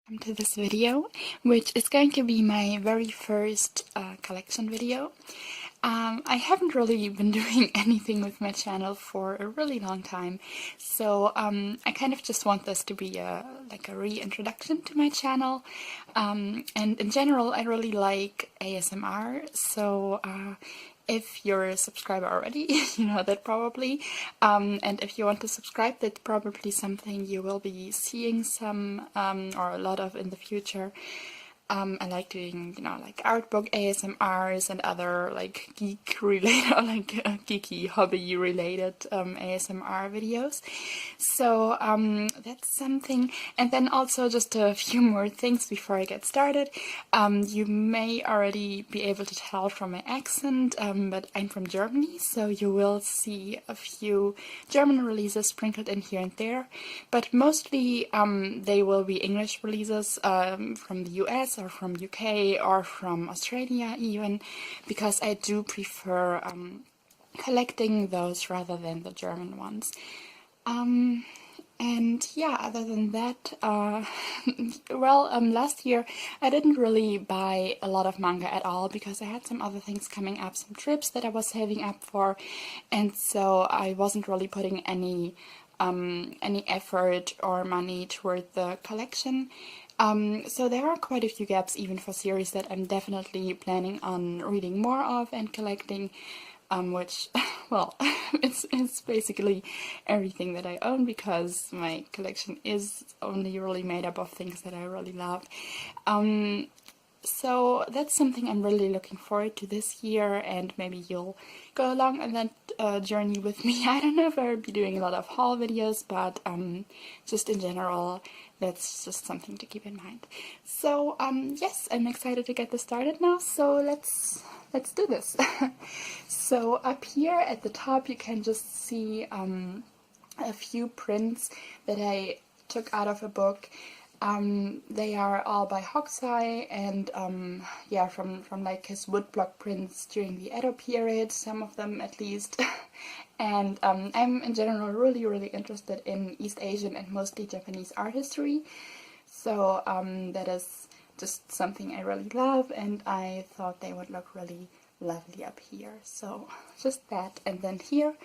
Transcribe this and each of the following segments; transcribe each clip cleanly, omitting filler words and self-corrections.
To this video, which is going to be my very first collection video. I haven't really been doing anything with my channel for a really long time, so I kind of just want this to be like a reintroduction to my channel. And in general, I really like ASMR, so if you're a subscriber already, you know that probably. And if you want to subscribe, that's probably something you will be seeing some or a lot of in the future. I like doing, you know, like art book ASMRs and other like geek related or like geeky hobby related ASMR videos. So that's something. And then also just a few more things before I get started. You may already be able to tell from my accent, but I'm from Germany, so you will see a few German releases sprinkled in here and there. But mostly they will be English releases from the US or from UK or from Australia even, because I do prefer collecting those rather than the German ones. And yeah, other than that, last year I didn't really buy a lot of manga at all because I had some other things coming up, some trips that I was saving up for, and so I wasn't really putting any effort or money toward the collection. So there are quite a few gaps even for series that I'm definitely planning on reading more of and collecting, which, well, it's basically everything that I own because my collection is only really made up of things that I really love. So that's something I'm really looking forward to this year, and maybe you'll go along on that journey with me. I don't know if I'll be doing a lot of haul videos, but just in general, that's just something to keep in mind. So yes, I'm excited to get this started now, so let's do this. So up here at the top you can just see a few prints that I took out of a book. They are all by Hokusai, and yeah, from like his woodblock prints during the Edo period, some of them at least. And I'm in general really interested in East Asian and mostly Japanese art history, so that is just something I really love, and I thought they would look really lovely up here. So just that. And then here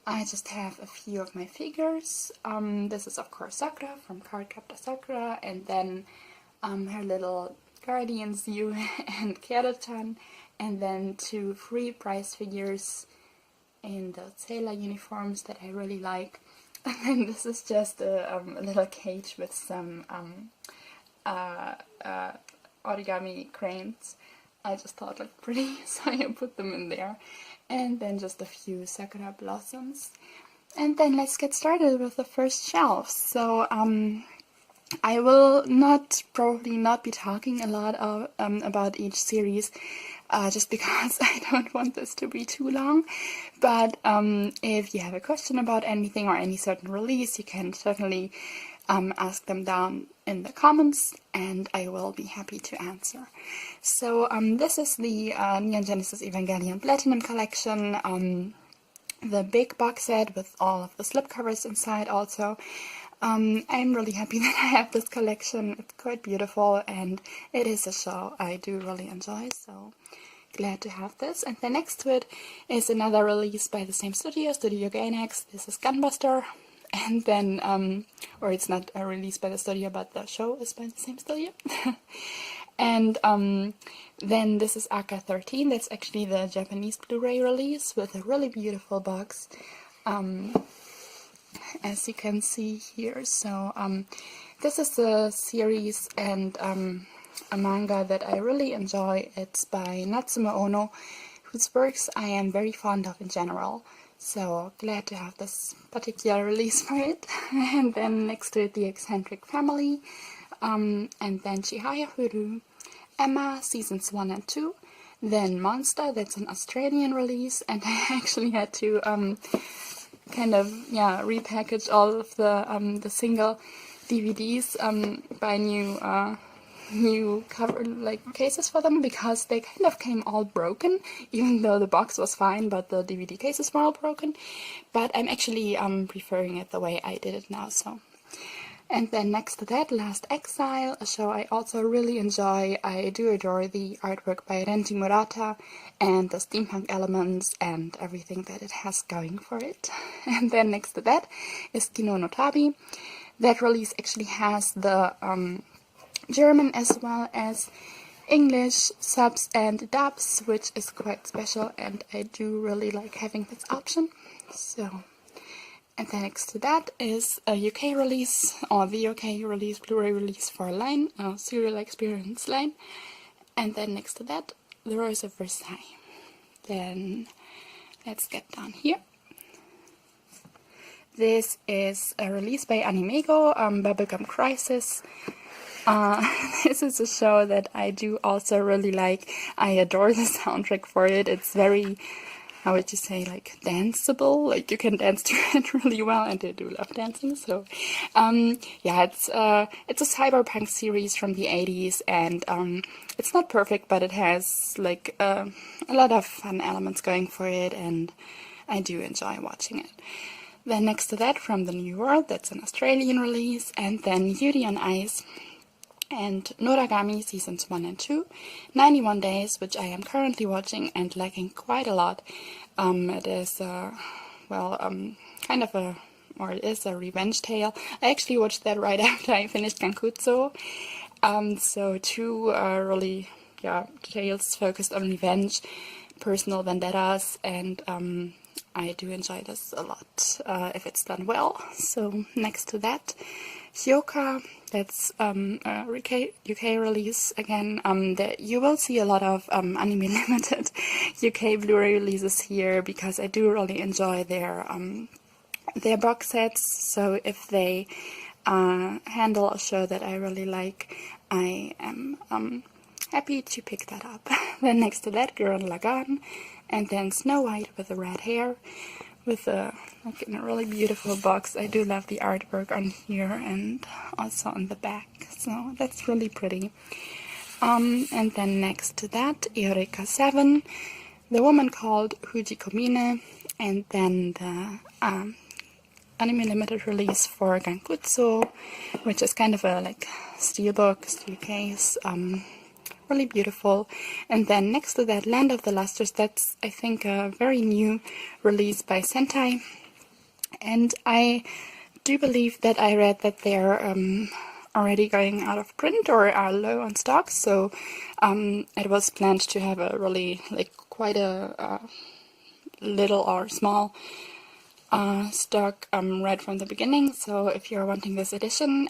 I just have a few of my figures. This is of course Sakura from Cardcaptor Sakura, and then her little guardians, Yu and Kero-chan, and then two free prize figures in the sailor uniforms that I really like. And then this is just a little cage with some origami cranes. I just thought looked pretty, so I put them in there. And then just a few sakura blossoms. And then let's get started with the first shelf. So I will probably not be talking a lot of, about each series, just because I don't want this to be too long. But if you have a question about anything or any certain release, you can certainly ask them down in the comments, and I will be happy to answer. So this is the Neon Genesis Evangelion Platinum collection, the big box set with all of the slipcovers inside also. I'm really happy that I have this collection. It's quite beautiful, and it is a show I do really enjoy, so glad to have this. And then next to it is another release by the same studio, Studio Gainax. This is Gunbuster. And then, or it's not a release by the studio, but the show is by the same studio. And then this is Aka 13. That's actually the Japanese Blu-ray release with a really beautiful box, as you can see here. So this is a series and a manga that I really enjoy. It's by Natsume Ono, whose works I am very fond of in general. So glad to have this particular release for it. And then next to it, The Eccentric Family, and then Chihaya Furu, Emma Seasons 1 and 2, then Monster, that's an Australian release, and I actually had to kind of, yeah, repackage all of the single DVDs, buy new cover cases for them, because they kind of came all broken, even though the box was fine, but the DVD cases were all broken. But I'm actually preferring it the way I did it now, so And then next to that, Last Exile, a show I also really enjoy. I do adore the artwork by Renji Murata and the steampunk elements and everything that it has going for it. And then next to that is Kino no Tabi. That release actually has the German as well as English subs and dubs, which is quite special, and I do really like having this option. So, and then next to that is a UK release, or the UK release, Blu-ray release for Line, Serial Experience Line. And then next to that, The Rose of Versailles. Then let's get down here. This is a release by Animego, Bubblegum Crisis. This is a show that I do also really like. I adore the soundtrack for it. It's very, how would you say, like danceable. Like you can dance to it really well, and I do love dancing. So, yeah, it's a cyberpunk series from the 80s, and it's not perfect, but it has like a lot of fun elements going for it, and I do enjoy watching it. Then next to that, From the New World, that's an Australian release, and then Yuri on Ice and Noragami Seasons 1 and 2, 91 Days, which I am currently watching and liking quite a lot. It is, kind of a, or it is a revenge tale. I actually watched that right after I finished Gankutsu. So two really, tales focused on revenge, personal vendettas, and I do enjoy this a lot if it's done well. So next to that, Hyoka, that's a UK release again. You will see a lot of Anime Limited UK Blu-ray releases here, because I do really enjoy their box sets. So if they handle a show that I really like, I am happy to pick that up. Then next to that, Gurren Lagann, and then Snow White with the red hair, with a in a really beautiful box. I do love the artwork on here and also on the back, so that's really pretty. And then next to that, Eureka 7, The Woman Called Hujikomine, and then the Anime Limited release for Gankutsu, which is kind of a like steelbook, steel case, really beautiful. And then next to that, Land of the Lusters, that's I think a very new release by Sentai, and I do believe that I read that they're already going out of print or are low on stock, so it was planned to have a really like quite a little or small stock right from the beginning. So if you're wanting this edition,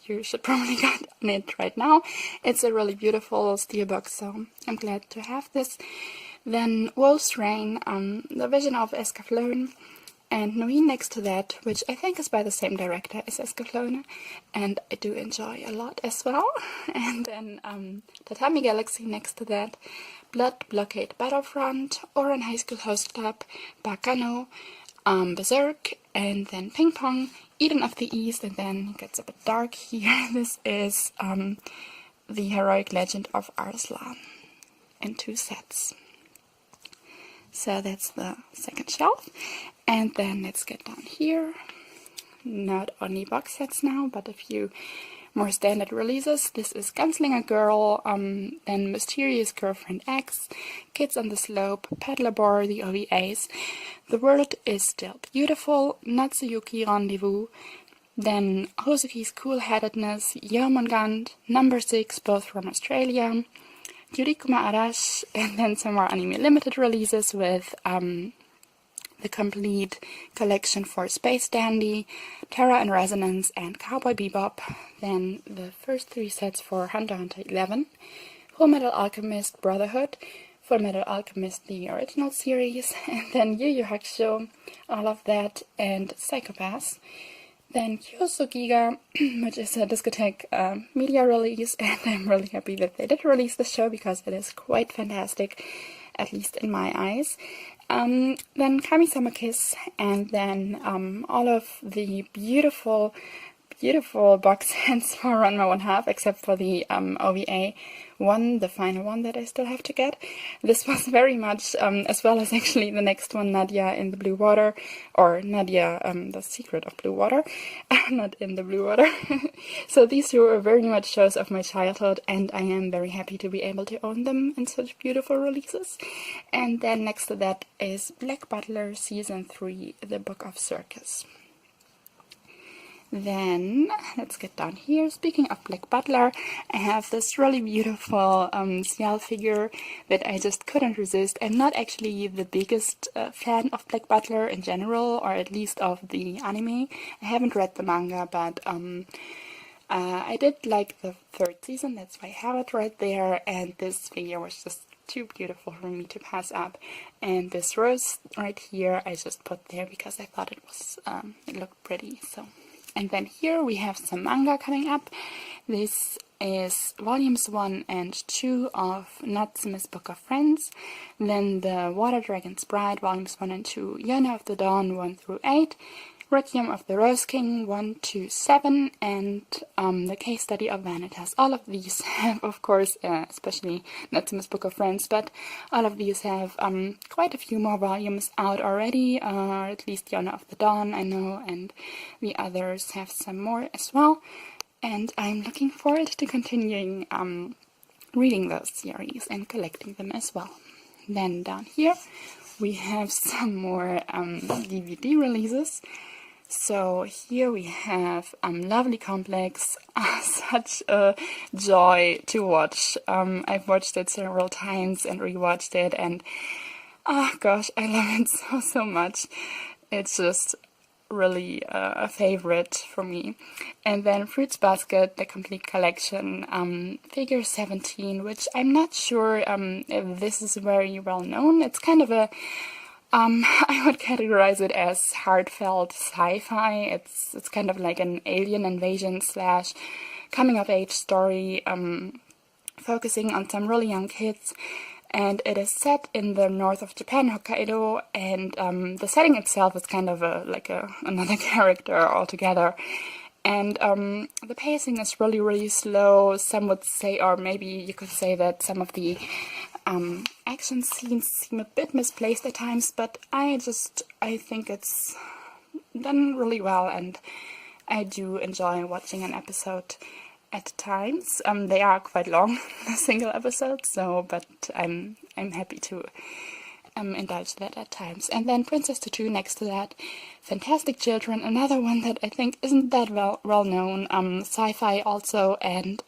you should probably get on it right now. It's a really beautiful steelbook, so I'm glad to have this. Then Wolf's Rain, The Vision of Escaflowne, and Noin next to that, which I think is by the same director as Escaflowne, and I do enjoy a lot as well. And then Tatami Galaxy next to that, Blood Blockade Battlefront, Ouran High School Host Club, Bakano, Berserk, and then Ping Pong, Eden of the East, and then it gets a bit dark here. This is The Heroic Legend of Arslan in 2 sets. So that's the second shelf. And then let's get down here. Not only box sets now, but a few more standard releases. This is Gunslinger Girl, then Mysterious Girlfriend X, Kids on the Slope, Paddleboard, the OVAs, The World is Still Beautiful, Natsuyuki Rendezvous, then Hozuki's Cool-Headedness, Yeomangand, Number 6, both from Australia, Yurikuma Arash, and then some more Anime Limited releases with the complete collection for Space Dandy, Terra and Resonance, and Cowboy Bebop. Then the first 3 sets for Hunter x Hunter 11, Full Metal Alchemist Brotherhood, Full Metal Alchemist the original series, and then Yu Yu Hakusho, all of that, and Psychopaths. Then Kyoso Giga, which is a discotheque media release, and I'm really happy that they did release the show because it is quite fantastic, at least in my eyes. Then Kami-sama Kiss, and then all of the beautiful beautiful box sets for Ranma 1/2, except for the OVA one, the final one that I still have to get. This was very much, as well as actually the next one, Nadia in the Blue Water, or Nadia, the Secret of Blue Water, not in the Blue Water. So these two are very much shows of my childhood, and I am very happy to be able to own them in such beautiful releases. And then next to that is Black Butler Season 3, The Book of Circus. Then, let's get down here. Speaking of Black Butler, I have this really beautiful Ciel figure that I just couldn't resist. I'm not actually the biggest fan of Black Butler in general, or at least of the anime. I haven't read the manga, but I did like the 3rd season, that's why I have it right there, and this figure was just too beautiful for me to pass up. And this rose right here I just put there because I thought it looked pretty. So. And then here we have some manga coming up. This is volumes 1 and 2 of Natsume's Book of Friends. Then the Water Dragon's Bride, volumes 1 and 2, Yona of the Dawn 1 through 8, Requiem of the Rose King 1 to 7, and the Case Study of Vanitas. All of these have, of course, especially Natsume's Book of Friends, but all of these have quite a few more volumes out already, or at least Yona of the Dawn, I know, and the others have some more as well. And I'm looking forward to continuing reading those series and collecting them as well. Then down here we have some more DVD releases. So here we have Lovely Complex, such a joy to watch. I've watched it several times and rewatched it, and oh gosh, I love it so much. It's just really a favorite for me. And then Fruits Basket, the complete collection, figure 17, which I'm not sure if this is very well known. It's kind of a I would categorize it as heartfelt sci-fi. It's kind of like an alien invasion / coming of age story, focusing on some really young kids. And it is set in the north of Japan, Hokkaido, and the setting itself is kind of another character altogether. And the pacing is really, really slow. Some would say, or maybe you could say that some of the action scenes seem a bit misplaced at times, but I think it's done really well, and I do enjoy watching an episode at times. They are quite long, the single episodes, but I'm happy to indulge that at times. And then Princess Tutu next to that, Fantastic Children, another one that I think isn't that well known, sci-fi also, and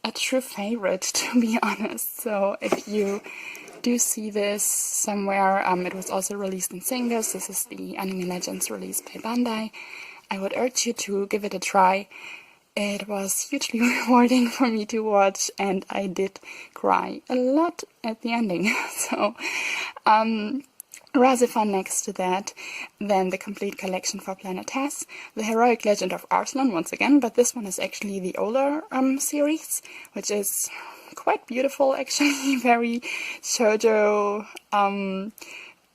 a true favorite, to be honest. So if you do see this somewhere, it was also released in singles. This is the Anime Legends release by Bandai. I would urge you to give it a try. It was hugely rewarding for me to watch, and I did cry a lot at the ending. So, Razifan next to that, then the complete collection for Planet Tess, the Heroic Legend of Arslan once again, but this one is actually the older series, which is quite beautiful actually, very shoujo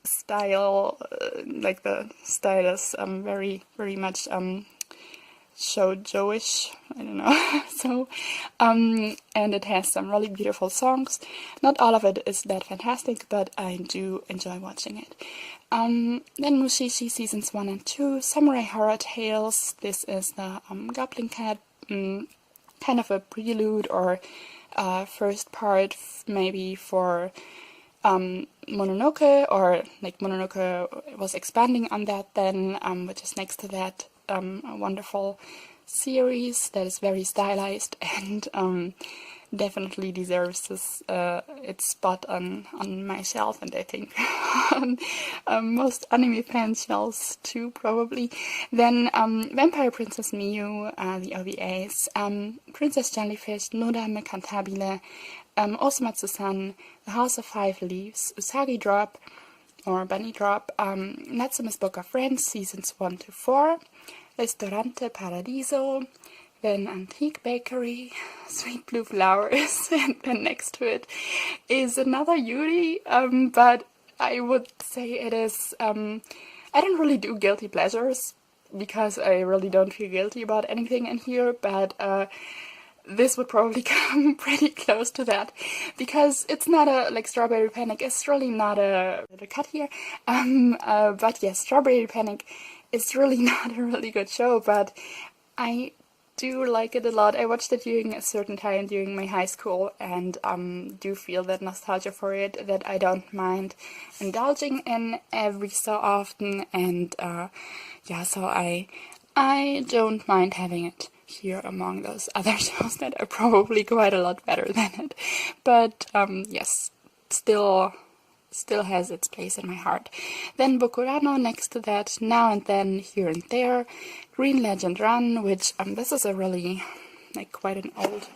style, like the style is very, very much shoujo-ish, I don't know. So, and it has some really beautiful songs. Not all of it is that fantastic, but I do enjoy watching it. Then Mushishi Seasons 1 and 2, Samurai Horror Tales. This is the Goblin Cat, kind of a prelude or first part maybe for Mononoke, or like Mononoke was expanding on that then, which is next to that. A wonderful series that is very stylized and definitely deserves its spot on my shelf, and I think on most anime fan shelves too, probably. Then Vampire Princess Miyu, the OVAs, Princess Jellyfish, Nodame Cantabile, Osomatsu-san, The House of Five Leaves, Usagi Drop, or Bunny Drop, Natsume's Book of Friends, Seasons 1 to 4, Ristorante Paradiso, then Antique Bakery, Sweet Blue Flowers, and then next to it is another Yuri, but I would say it is, I don't really do guilty pleasures, because I really don't feel guilty about anything in here, but this would probably come pretty close to that, because it's not a, like, Strawberry Panic is really not a cut here, but yes, Strawberry Panic is really not a really good show, but I do like it a lot. I watched it during a certain time during my high school, and do feel that nostalgia for it that I don't mind indulging in every so often, and yeah, so I don't mind having it here among those other shows that are probably quite a lot better than it. But yes, still has its place in my heart. Then Bokurano next to that, Now and Then, Here and There, Green Legend Run, which this is a really, like, quite an old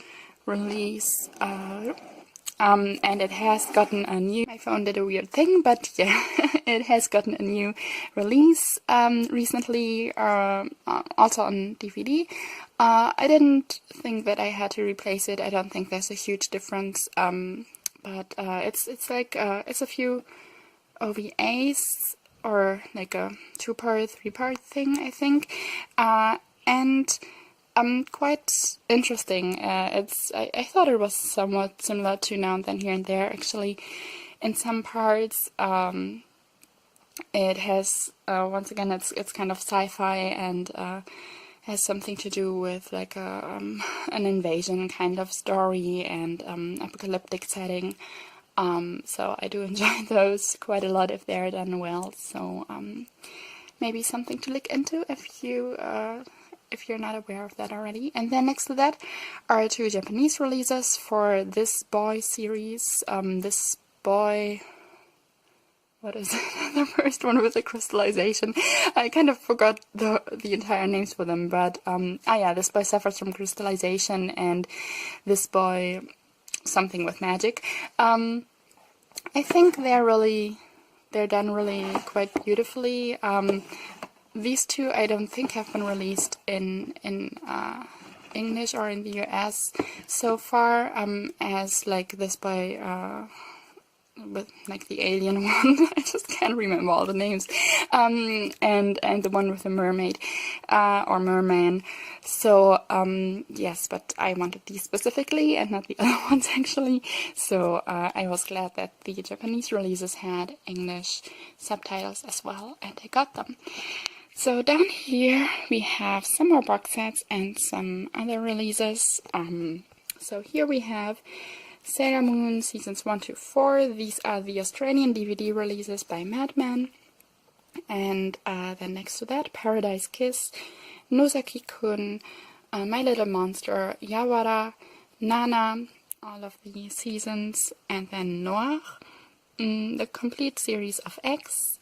release. And it has gotten a new, my phone did a weird thing, but yeah, it has gotten a new release recently, also on DVD. I didn't think that I had to replace it. I don't think there's a huge difference, but it's like, it's a few OVAs, or like a 2-part, 3-part thing, I think, and quite interesting. I thought it was somewhat similar to Now and Then, Here and There. Actually, in some parts, it has once again it's kind of sci-fi, and has something to do with, like, an invasion kind of story, and apocalyptic setting. So I do enjoy those quite a lot if they're done well. So maybe something to look into if you're not aware of that already. And then next to that are 2 Japanese releases for This Boy series. This Boy... What is it? The first one was a crystallization. I kind of forgot the entire names for them, but yeah, This Boy Suffers from Crystallization and This Boy Something with Magic. I think they're done really quite beautifully. These 2 I don't think have been released in English or in the US so far, as, like, This Boy with, like, the alien one. I just can't remember all the names, and the one with the mermaid, or merman. So yes, but I wanted these specifically and not the other ones, actually. So I was glad that the Japanese releases had English subtitles as well, and I got them. So down here we have some more box sets and some other releases. So here we have Sailor Moon Seasons 1 to 4. These are the Australian DVD releases by Madman. And then next to that, Paradise Kiss, Nozaki-kun, My Little Monster, Yawara, Nana, all of the seasons, and then Noir, the complete series of X.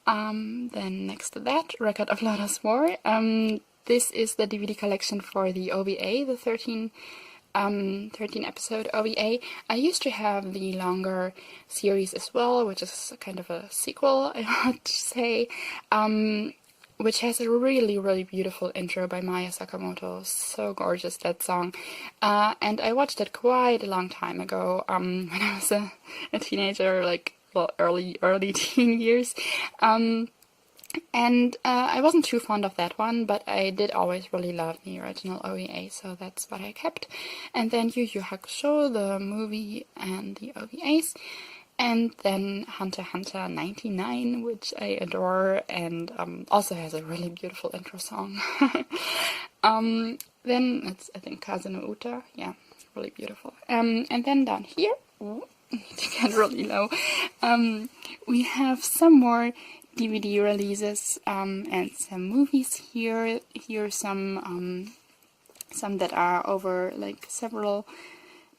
Then next to that, Record of Lodoss War. This is the DVD collection for the OVA, the 13 episode OVA. I used to have the longer series as well, which is kind of a sequel, I would say, which has a really, really beautiful intro by Maya Sakamoto. So gorgeous, that song. And I watched it quite a long time ago, when I was a teenager, like, well, early teen years. And I wasn't too fond of that one, but I did always really love the original OVA, so that's what I kept. And then Yu Yu Hakusho, the movie and the OVAs. And then Hunter x Hunter 99, which I adore, and also has a really beautiful intro song. Then it's, I think, Kazeno Uta. Yeah, really beautiful. And then down here, to get really low, we have some more DVD releases and some movies here. Here some that are over, like, several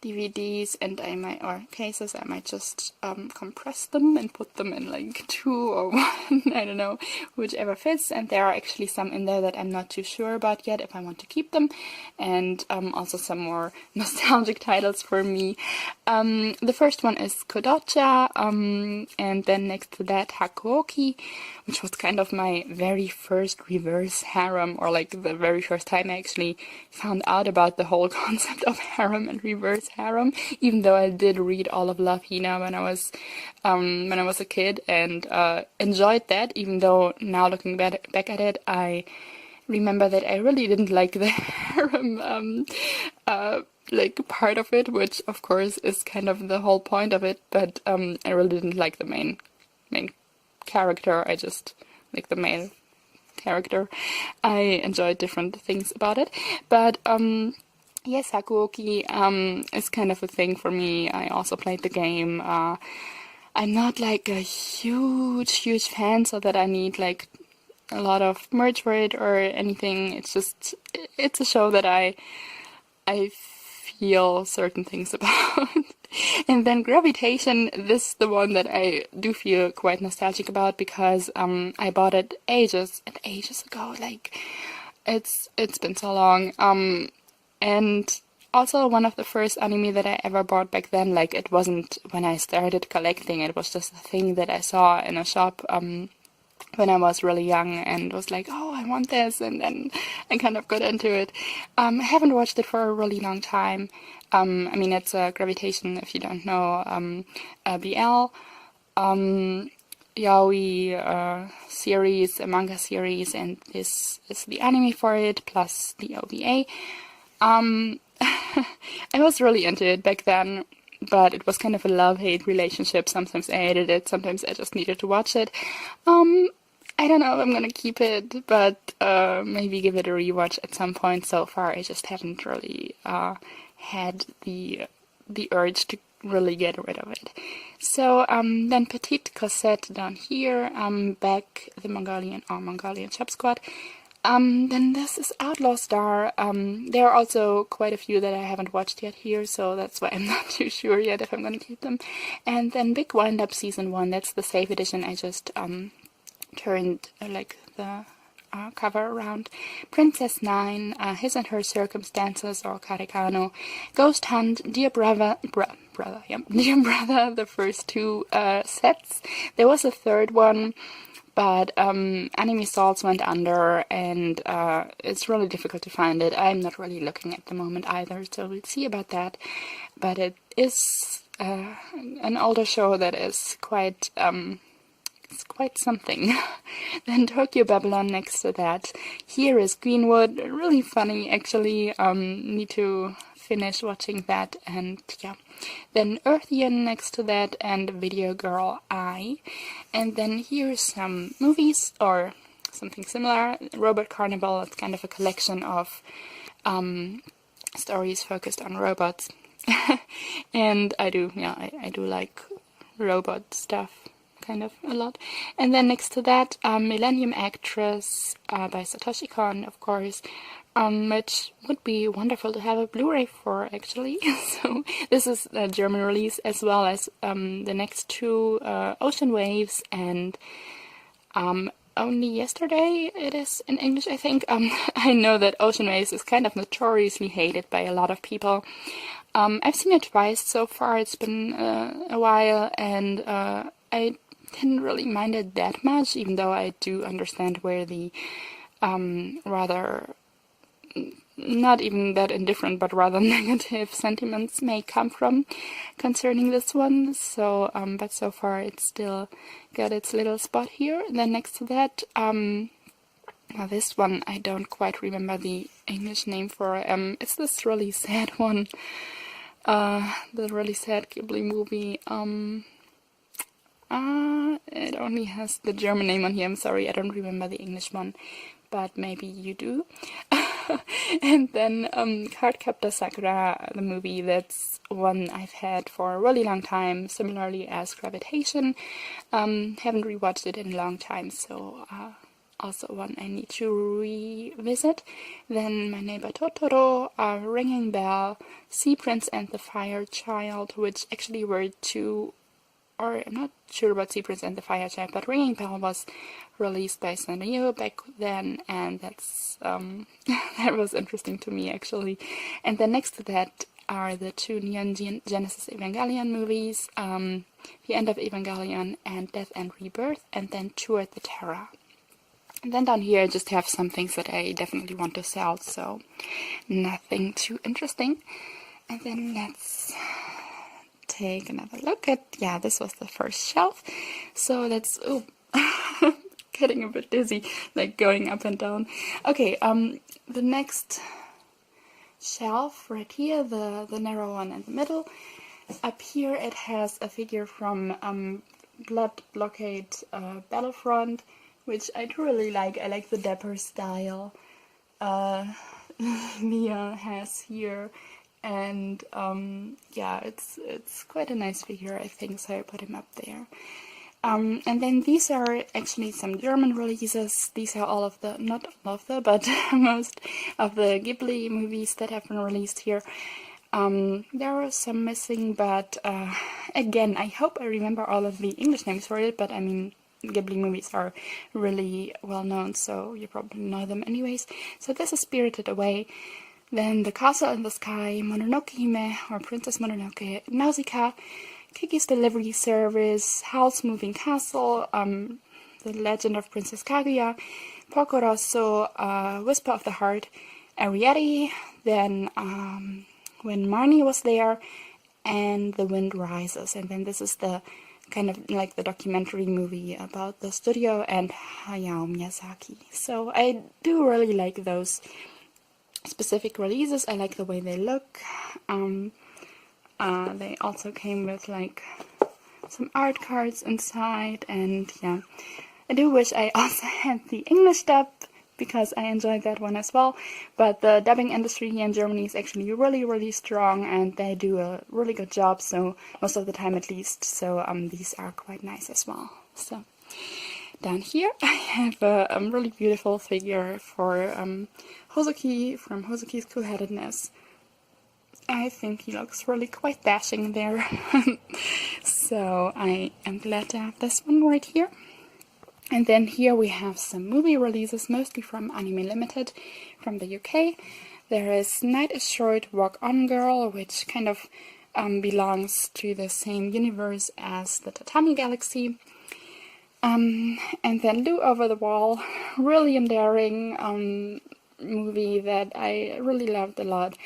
DVDs, and I might, or cases, I might just compress them and put them in, like, 2 or 1, I don't know, whichever fits. And there are actually some in there that I'm not too sure about yet if I want to keep them, and also some more nostalgic titles for me. The first one is Kodocha, and then next to that Hakuoki, which was kind of my very first reverse harem, or like the very first time I actually found out about the whole concept of harem and reverse harem, even though I did read all of Love Hina when I was a kid, and enjoyed that, even though now looking back at it, I remember that I really didn't like the harem like part of it, which of course is kind of the whole point of it, but I really didn't like the main character. I just like the male character. I enjoyed different things about it, but yes, Hakuoki is kind of a thing for me. I also played the game. I'm not like a huge fan, so that I need like a lot of merch for it or anything. It's a show that I feel certain things about. And then Gravitation, this is the one that I do feel quite nostalgic about, because I bought it ages and ages ago. Like, it's been so long. And also one of the first anime that I ever bought back then. Like, it wasn't when I started collecting, it was just a thing that I saw in a shop when I was really young and was like, oh, I want this, and then I kind of got into it. I haven't watched it for a really long time. I mean, it's Gravitation, if you don't know, BL, yaoi series, a manga series, and this is the anime for it, plus the OVA. I was really into it back then, but it was kind of a love-hate relationship. Sometimes I hated it, sometimes I just needed to watch it. I don't know if I'm gonna keep it, but maybe give it a rewatch at some point. So far, I just haven't really had the urge to really get rid of it. So then Petite Cosette down here, back the Mongolian Shop Squad. Then this is Outlaw Star. There are also quite a few that I haven't watched yet here, so that's why I'm not too sure yet if I'm gonna keep them. And then Big Wind Up Season 1, that's the Safe Edition. I just turned like the cover around. Princess 9, His and Her Circumstances, or Karekano, Ghost Hunt, Dear Brother, Dear Brother, the first two sets. There was a third one, but Anime Salts went under, and it's really difficult to find it. I'm not really looking at the moment either, so we'll see about that. But it is an older show that is quite it's quite something. Then Tokyo Babylon next to that. Here is Greenwood, really funny actually. Need to finish watching that, and yeah. Then Earthian next to that, and Video Girl I. And then here's some movies or something similar. Robot Carnival, it's kind of a collection of stories focused on robots. And I do like robot stuff kind of a lot. And then next to that, Millennium Actress by Satoshi Kon, of course, which would be wonderful to have a Blu-ray for, actually. So this is a German release, as well as the next two, Ocean Waves, and Only Yesterday it is in English, I think. I know that Ocean Waves is kind of notoriously hated by a lot of people. I've seen it twice so far. It's been a while, and I didn't really mind it that much, even though I do understand where the rather, not even that indifferent, but rather negative sentiments may come from concerning this one. So, but so far it's still got its little spot here. And then next to that, now this one I don't quite remember the English name for. It's this really sad one, the really sad Ghibli movie. It only has the German name on here. I'm sorry, I don't remember the English one, but maybe you do. And then Cardcaptor Sakura, the movie, that's one I've had for a really long time, similarly as Gravitation. Haven't rewatched it in a long time, so also one I need to revisit. Then My Neighbor Totoro, Ringing Bell, Sea Prince and the Fire Child, which actually were two, or I'm not sure about Sea Prince and the Fire Child, but Ringing Bell was released by Sanrio back then, and that's that was interesting to me, actually. And then next to that are the two Neon Genesis Evangelion movies, The End of Evangelion and Death and Rebirth, and then Toward the Terra. And then down here I just have some things that I definitely want to sell, so nothing too interesting. And then let's take another look at, yeah, this was the first shelf. So let's, oh, getting a bit dizzy, like going up and down. Okay, the next shelf right here, the narrow one in the middle. Up here it has a figure from Blood Blockade Battlefront, which I do really like. I like the dapper style Mia has here, and yeah, it's quite a nice figure, I think, so I put him up there. And then these are actually some German releases. These are all of the, not all of the, but most of the Ghibli movies that have been released here. There are some missing, but again, I hope I remember all of the English names for it, but I mean, Ghibli movies are really well known, so you probably know them anyways. So this is Spirited Away. Then The Castle in the Sky, Mononoke Hime, or Princess Mononoke, Nausicaa, Kiki's Delivery Service, Howl's Moving Castle, The Legend of Princess Kaguya, Porco Rosso, Whisper of the Heart, Ariete, then When Marnie Was There, and The Wind Rises. And then this is the kind of like the documentary movie about the studio and Hayao Miyazaki. So I do really like those specific releases. I like the way they look. They also came with like some art cards inside, and yeah, I do wish I also had the English dub because I enjoyed that one as well, but the dubbing industry here in Germany is actually really strong, and they do a really good job, so most of the time at least, so these are quite nice as well. So down here I have a really beautiful figure for Hozuki from Hozuki's Cool-Headedness. I think he looks really quite dashing there. So I am glad to have this one right here. And then here we have some movie releases, mostly from Anime Limited from the UK. There is Night is Short, Walk On Girl, which kind of belongs to the same universe as the Tatami Galaxy. And then Lou Over the Wall, really endearing movie that I really loved a lot.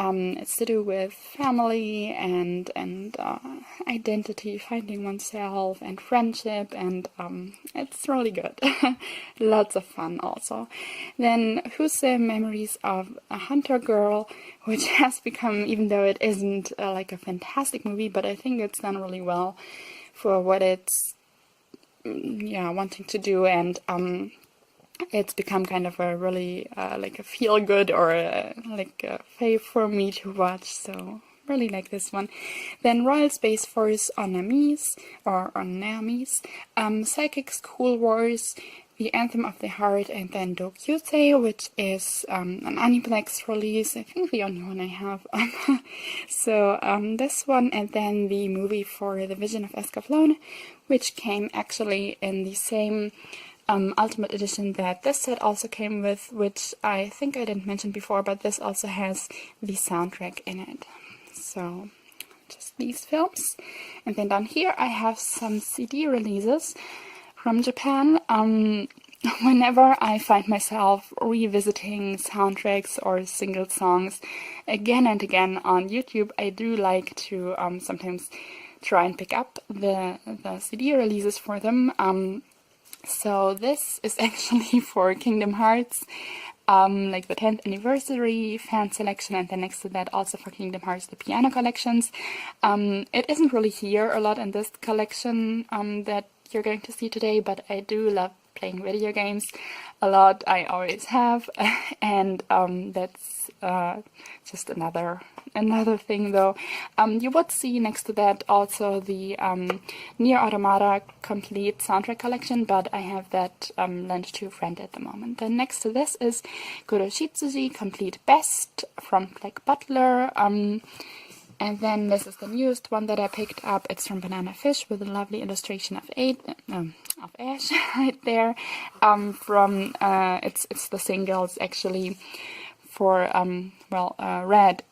It's to do with family and identity, finding oneself, and friendship, and it's really good. Lots of fun also. Then Who's the Memories of a Hunter Girl, which has become, even though it isn't like a fantastic movie, but I think it's done really well for what it's wanting to do, and it's become kind of a really like a feel-good or like a fave for me to watch, so really like this one. Then Royal Space Force on Namis, Psychic School Wars, The Anthem of the Heart, and then Dokyusei, which is an Aniplex release, I think the only one I have. So this one, and then the movie for The Vision of Escaflowne, which came actually in the same Ultimate Edition that this set also came with, which I think I didn't mention before, but this also has the soundtrack in it. So just these films. And then down here I have some CD releases from Japan. Whenever I find myself revisiting soundtracks or single songs again and again on YouTube, I do like to sometimes try and pick up the CD releases for them. So this is actually for Kingdom Hearts, like the 10th anniversary fan selection, and then next to that also for Kingdom Hearts the piano collections. It isn't really here a lot in this collection that you're going to see today, but I do love playing video games a lot. I always have, and that's just another thing though. You would see next to that also the Nier Automata complete soundtrack collection, but I have that lent to a friend at the moment. Then next to this is Kuroshitsuji Complete Best from Black Butler. And then this is the newest one that I picked up. It's from Banana Fish with a lovely illustration of Ash right there. It's the singles actually for Red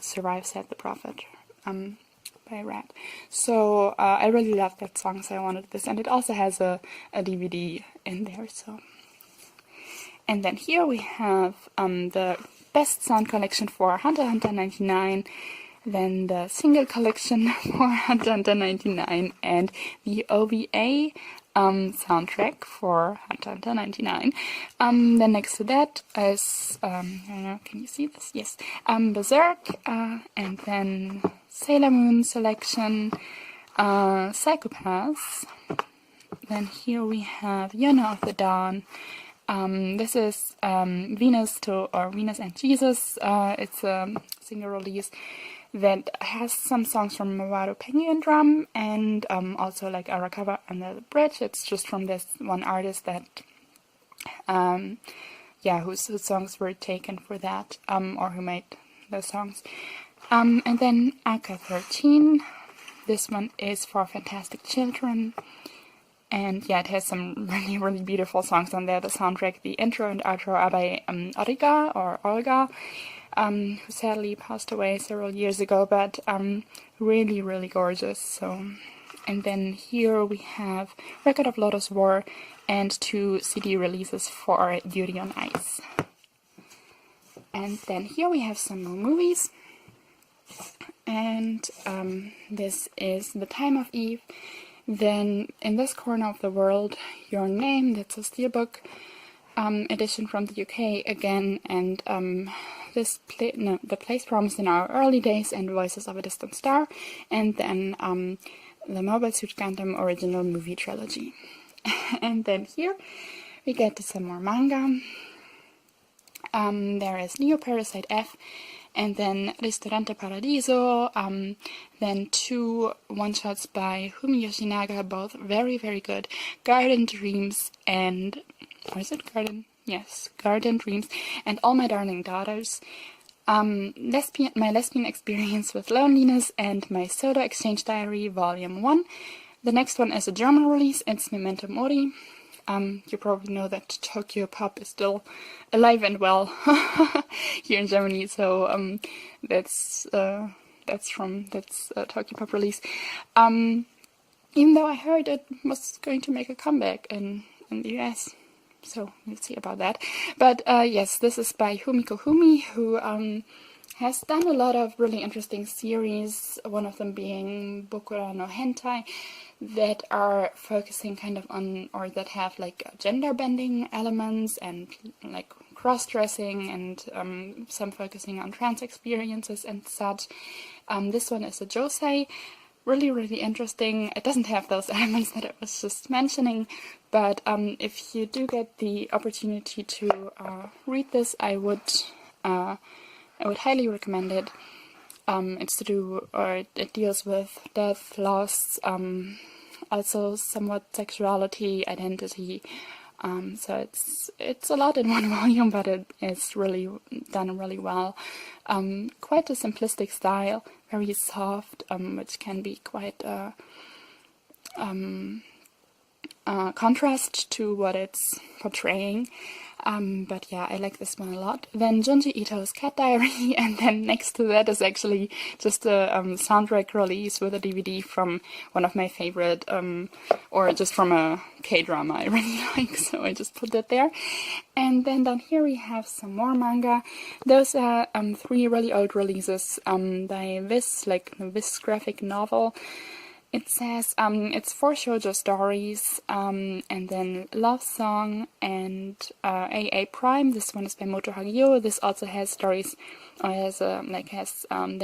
Survive Said the Prophet by Red. So I really love that song, so I wanted this, and it also has a DVD in there. So, and then here we have the best sound collection for Hunter x Hunter 99, then the single collection for Hunter x Hunter 99, and the OVA soundtrack for Hunter x Hunter 99. Then next to that is, I don't know, can you see this? Yes, Berserk, and then Sailor Moon selection, Psycho-Pass. Then here we have Yona of the Dawn. This is Venus and Jesus. It's a single release that has some songs from Mawaru Penguin Drum, and also like Arakawa Under the Bridge. It's just from this one artist that, whose songs were taken for that, or who made the songs. And then Aka 13. This one is for Fantastic Children. And yeah, it has some really, really beautiful songs on there. The soundtrack, the intro and outro are by Olga, who sadly passed away several years ago, but really, really gorgeous. So, and then here we have Record of Lotus War and 2 CD releases for Yuri on Ice. And then here we have some more movies. And this is The Time of Eve. Then In This Corner of the World, Your Name, that's a steelbook edition from the UK again, and The Place Promised in Our Early Days and Voices of a Distant Star, and then the Mobile Suit Gundam original movie trilogy. And then here we get to some more manga. There is Neo Parasite F, and then Ristorante Paradiso, then 2 one-shots by Fumi Yoshinaga, both very, very good. Garden Dreams and... or is it Garden? Yes, Garden Dreams and All My Darling Daughters. My lesbian experience with loneliness and My Soda Exchange Diary Volume 1. The next one is a German release, it's Memento Mori. You probably know that Tokyo Pop is still alive and well here in Germany, so that's Tokyo Pop release. Even though I heard it was going to make a comeback in the US, so we'll see about that. But yes, this is by Humiko Humi, who has done a lot of really interesting series, one of them being Bokura no Hentai, that are focusing kind of on, or that have like gender bending elements and like cross-dressing, and some focusing on trans experiences and such. This one is a josei, really, really interesting. It doesn't have those elements that I was just mentioning, but if you do get the opportunity to read this, I would highly recommend it. It deals with death, loss, also somewhat sexuality, identity. So it's a lot in one volume, but it is really done really well. Quite a simplistic style, very soft, which can be quite contrast to what it's portraying. But yeah, I like this one a lot. Then Junji Ito's Cat Diary, and then next to that is actually just a soundtrack release with a DVD from one of my favorite, or just from a K-drama I really like, so I just put that there. And then down here we have some more manga. Those are 3 really old releases by Viz, like the Viz graphic novel. It says it's 4 shoujo stories, and then Love Song and AA Prime. This one is by Moto Hagio. This also has stories, they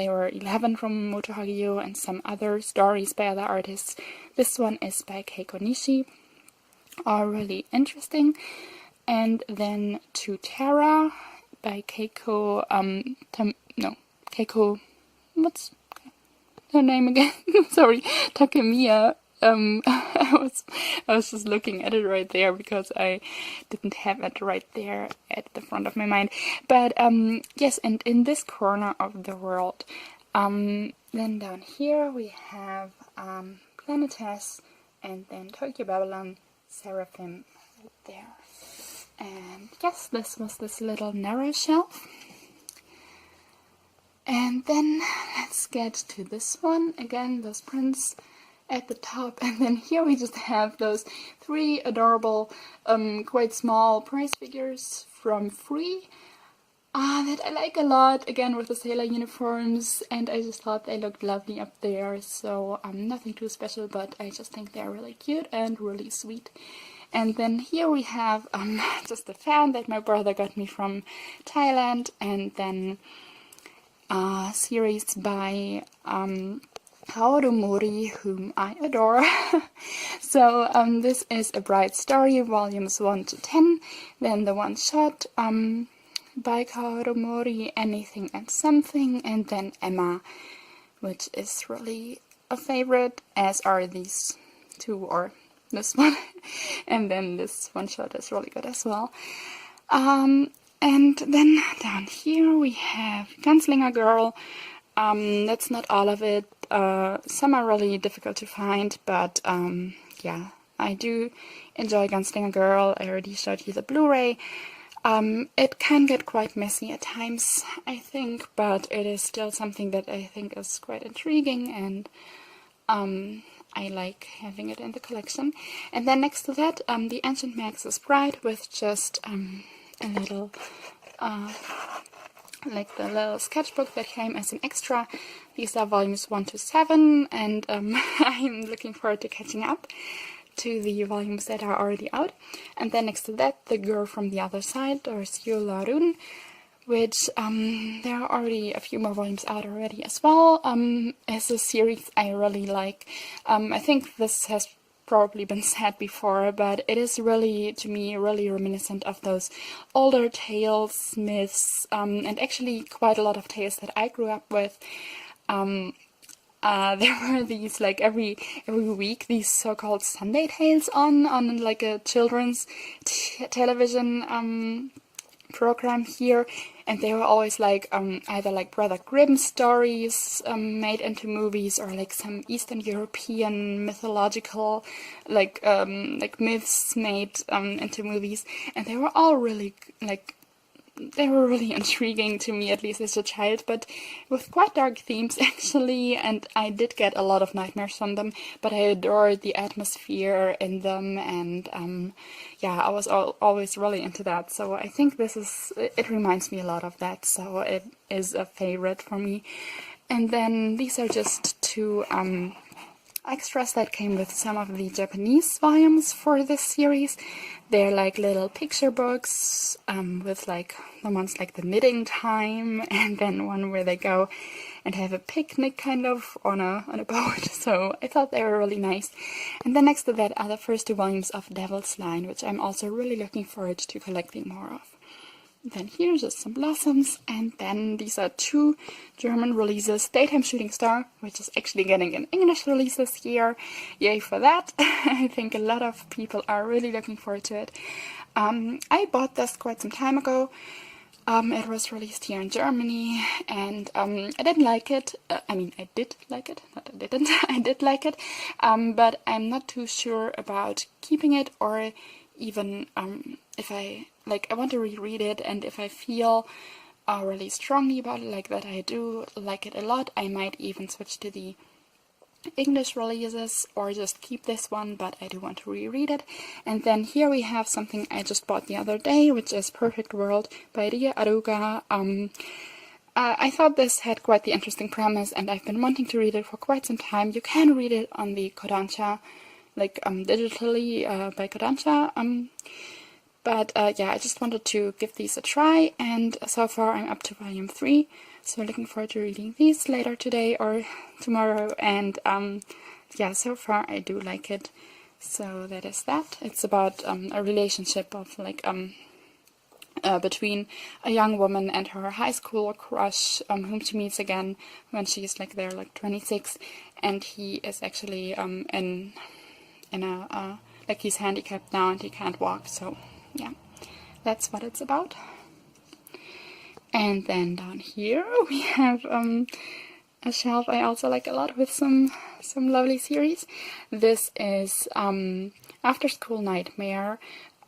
were 11 from Moto Hagio, and some other stories by other artists. This one is by Keiko Nishi. All really interesting. And then To Terra by Keiko. Keiko. What's her name again? Sorry, Takemiya. I was just looking at it right there because I didn't have it right there at the front of my mind. But yes, and In This Corner of the World. Then down here we have Planetes, and then Tokyo Babylon, Seraphim right there. And yes, this was this little narrow shelf. And then let's get to this one. Again, those prints at the top. And then here we just have those 3 adorable, quite small price figures from Free. that I like a lot, again with the sailor uniforms, and I just thought they looked lovely up there, so nothing too special, but I just think they're really cute and really sweet. And then here we have just a fan that my brother got me from Thailand, and then a series by Kaoru Mori, whom I adore. So this is A Bright Story, volumes 1 to 10, then the one shot by Kaoru Mori, Anything and Something, and then Emma, which is really a favorite, as are these two, or this one, and then this one shot is really good as well. And then down here we have Gunslinger Girl. That's not all of it. Some are really difficult to find, but yeah, I do enjoy Gunslinger Girl. I already showed you the Blu-ray. It can get quite messy at times, I think, but it is still something that I think is quite intriguing, and I like having it in the collection. And then next to that, the Ancient Max's Bride, with just a little, like the little sketchbook that came as an extra. These are volumes 1 to 7, and I'm looking forward to catching up to the volumes that are already out. And then next to that, The Girl from the Other Side, or Siu Larun, which there are already a few more volumes out already as well. As a series I really like. I think this has probably been said before, but it is really, to me, really reminiscent of those older tales, myths, and actually quite a lot of tales that I grew up with. There were these, like, every week, these so-called Sunday tales on like a children's television program here, and they were always like either like Brother Grimm stories made into movies, or like some Eastern European mythological like myths made into movies, and they were all really they were really intriguing to me, at least as a child, but with quite dark themes actually, and I did get a lot of nightmares from them, but I adored the atmosphere in them, and yeah, I was always really into that, so I think it reminds me a lot of that, so it is a favorite for me. And then these are just two extras that came with some of the Japanese volumes for this series. They're like little picture books with like the ones like the knitting time, and then one where they go and have a picnic kind of on a boat. So I thought they were really nice. And then next to that are the first two volumes of Devil's Line, which I'm also really looking forward to collecting more of. Then here's just some blossoms, and then these are two German releases. Daytime Shooting Star, which is actually getting an English release this year. Yay for that. I think a lot of people are really looking forward to it. I bought this quite some time ago. It was released here in Germany, and I didn't like it. I did like it, not I didn't. I did like it, but I'm not too sure about keeping it, or even if I want to reread it, and if I feel really strongly about it, like that I do like it a lot, I might even switch to the English releases, or just keep this one, but I do want to reread it. And then here we have something I just bought the other day, which is Perfect World by Ria Aruga. I thought this had quite the interesting premise, and I've been wanting to read it for quite some time. You can read it on the Kodansha, digitally by Kodansha. But yeah, I just wanted to give these a try, and so far I'm up to volume 3, so looking forward to reading these later today or tomorrow, and yeah, so far I do like it. So that is that. It's about a relationship of between a young woman and her high school crush, whom she meets again when she's they're 26, and he is actually in a he's handicapped now and he can't walk, so yeah, that's what it's about. And then down here we have a shelf I also like a lot, with some lovely series. This is After School Nightmare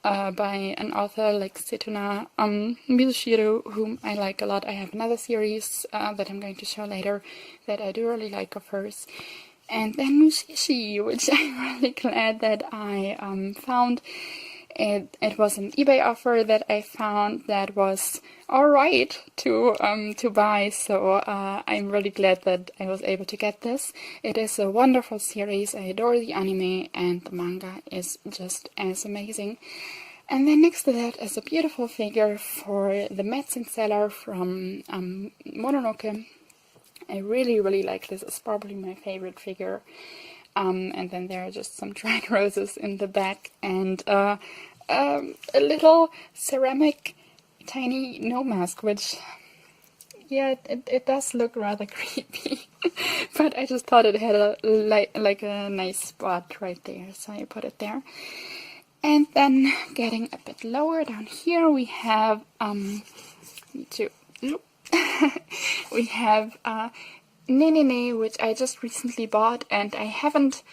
by an author like Setuna Mizushiro, whom I like a lot. I have another series that I'm going to show later that I do really like of hers. And then Mushishi, which I'm really glad that I found. It was an eBay offer that I found that was alright to buy, so I'm really glad that I was able to get this. It is a wonderful series. I adore the anime, and the manga is just as amazing. And then next to that is a beautiful figure for the medicine seller from Mononoke. I really, really like this. It's probably my favorite figure. And then there are just some dried roses in the back, and a little ceramic tiny no mask, which, yeah, it does look rather creepy. But I just thought it had a like a nice spot right there, so I put it there. And then getting a bit lower down here, we have we have Nenene, which I just recently bought, and I haven't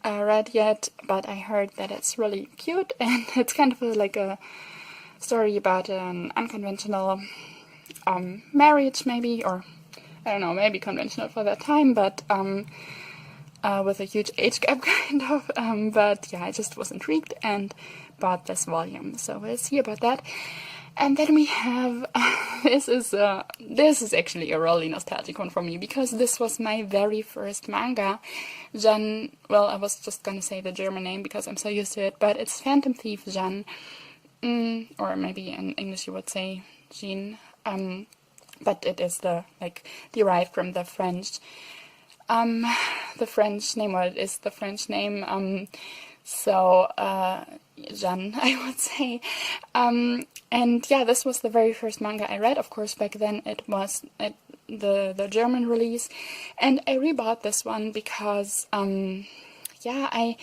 read yet, but I heard that it's really cute, and it's kind of like a story about an unconventional marriage, maybe, or I don't know, maybe conventional for that time, but with a huge age gap, kind of. But yeah, I just was intrigued and bought this volume, so we'll see about that. And then we have this is actually a really nostalgic one for me, because this was my very first manga. Well, I was just gonna say the German name because I'm so used to it, but it's Phantom Thief Jeanne, or maybe in English you would say Jean, but it is derived from the French. The French name, or it is the French name, so Jeanne, I would say. And yeah, this was the very first manga I read. Of course, back then it was the German release, and I rebought this one because, yeah,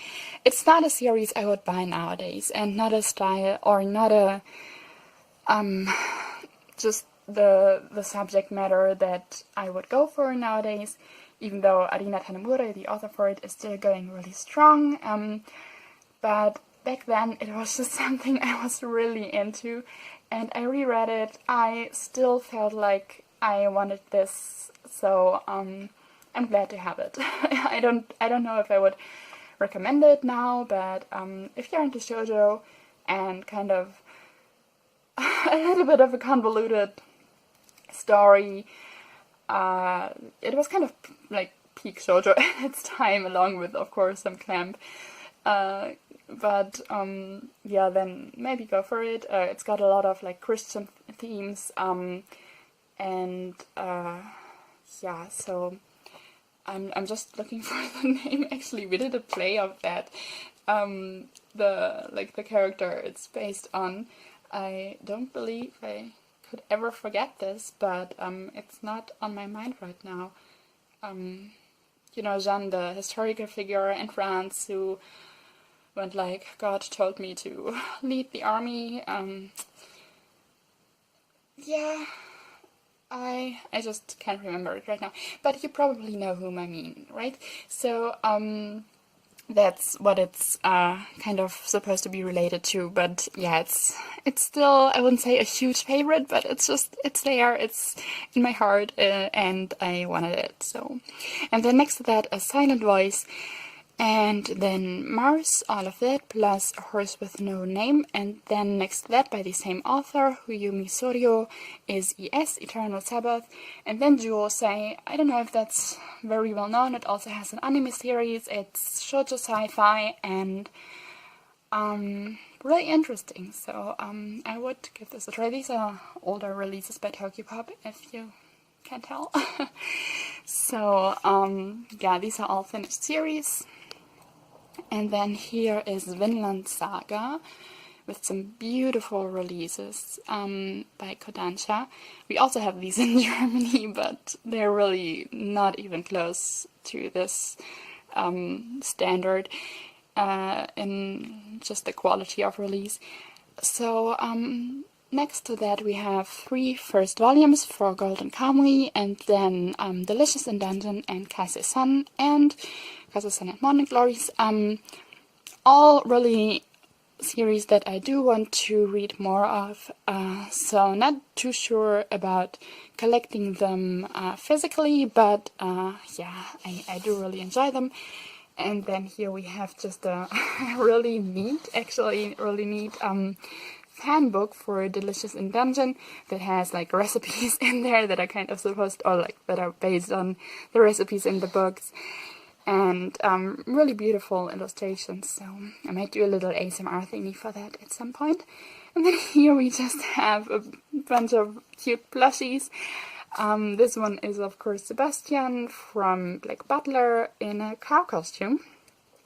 it's not a series I would buy nowadays, and not a style, or not a, just the subject matter that I would go for nowadays, even though Arina Tanemura, the author for it, is still going really strong. But back then it was just something I was really into, and I reread it. I still felt like I wanted this, so I'm glad to have it. I don't know if I would recommend it now, but if you're into shoujo and kind of a little bit of a convoluted story, it was kind of like peak shoujo at its time, along with, of course, some clamp. But yeah, then maybe go for it. It's got a lot of like Christian themes, and yeah, so I'm just looking for the name. Actually, we did a play of that. The character it's based on. I don't believe I could ever forget this, but it's not on my mind right now. You know, Jeanne, the historical figure in France who went like, God told me to lead the army. Yeah, I just can't remember it right now, but you probably know whom I mean, right? So that's what it's kind of supposed to be related to. But yeah, it's still, I wouldn't say a huge favorite, but it's there, it's in my heart, and I wanted it. So, and then next to that, A Silent Voice, and then Mars, all of that, plus A Horse with No Name, and then next to that, by the same author, Huyumi Soryo, is ES, Eternal Sabbath, and then Juosei. I don't know if that's very well known. It also has an anime series. It's shoujo sci-fi, and really interesting, so I would give this a try. These are older releases by Tokyopop, if you can tell. So yeah, these are all finished series. And then here is Vinland Saga, with some beautiful releases by Kodansha. We also have these in Germany, but they're really not even close to this standard in just the quality of release. So next to that we have 3 first volumes for Golden Kamuy, and then Delicious in Dungeon and Kaise-san and Morning Glories. All really series that I do want to read more of, so not too sure about collecting them physically, but yeah, I do really enjoy them. And then here we have just a really neat, fan book for Delicious in Dungeon that has like recipes in there that are kind of supposed, or like that are based on the recipes in the books, and really beautiful illustrations. So I might do a little ASMR thingy for that at some point. And then here we just have a bunch of cute plushies. This one is of course Sebastian from Black Butler in a cow costume.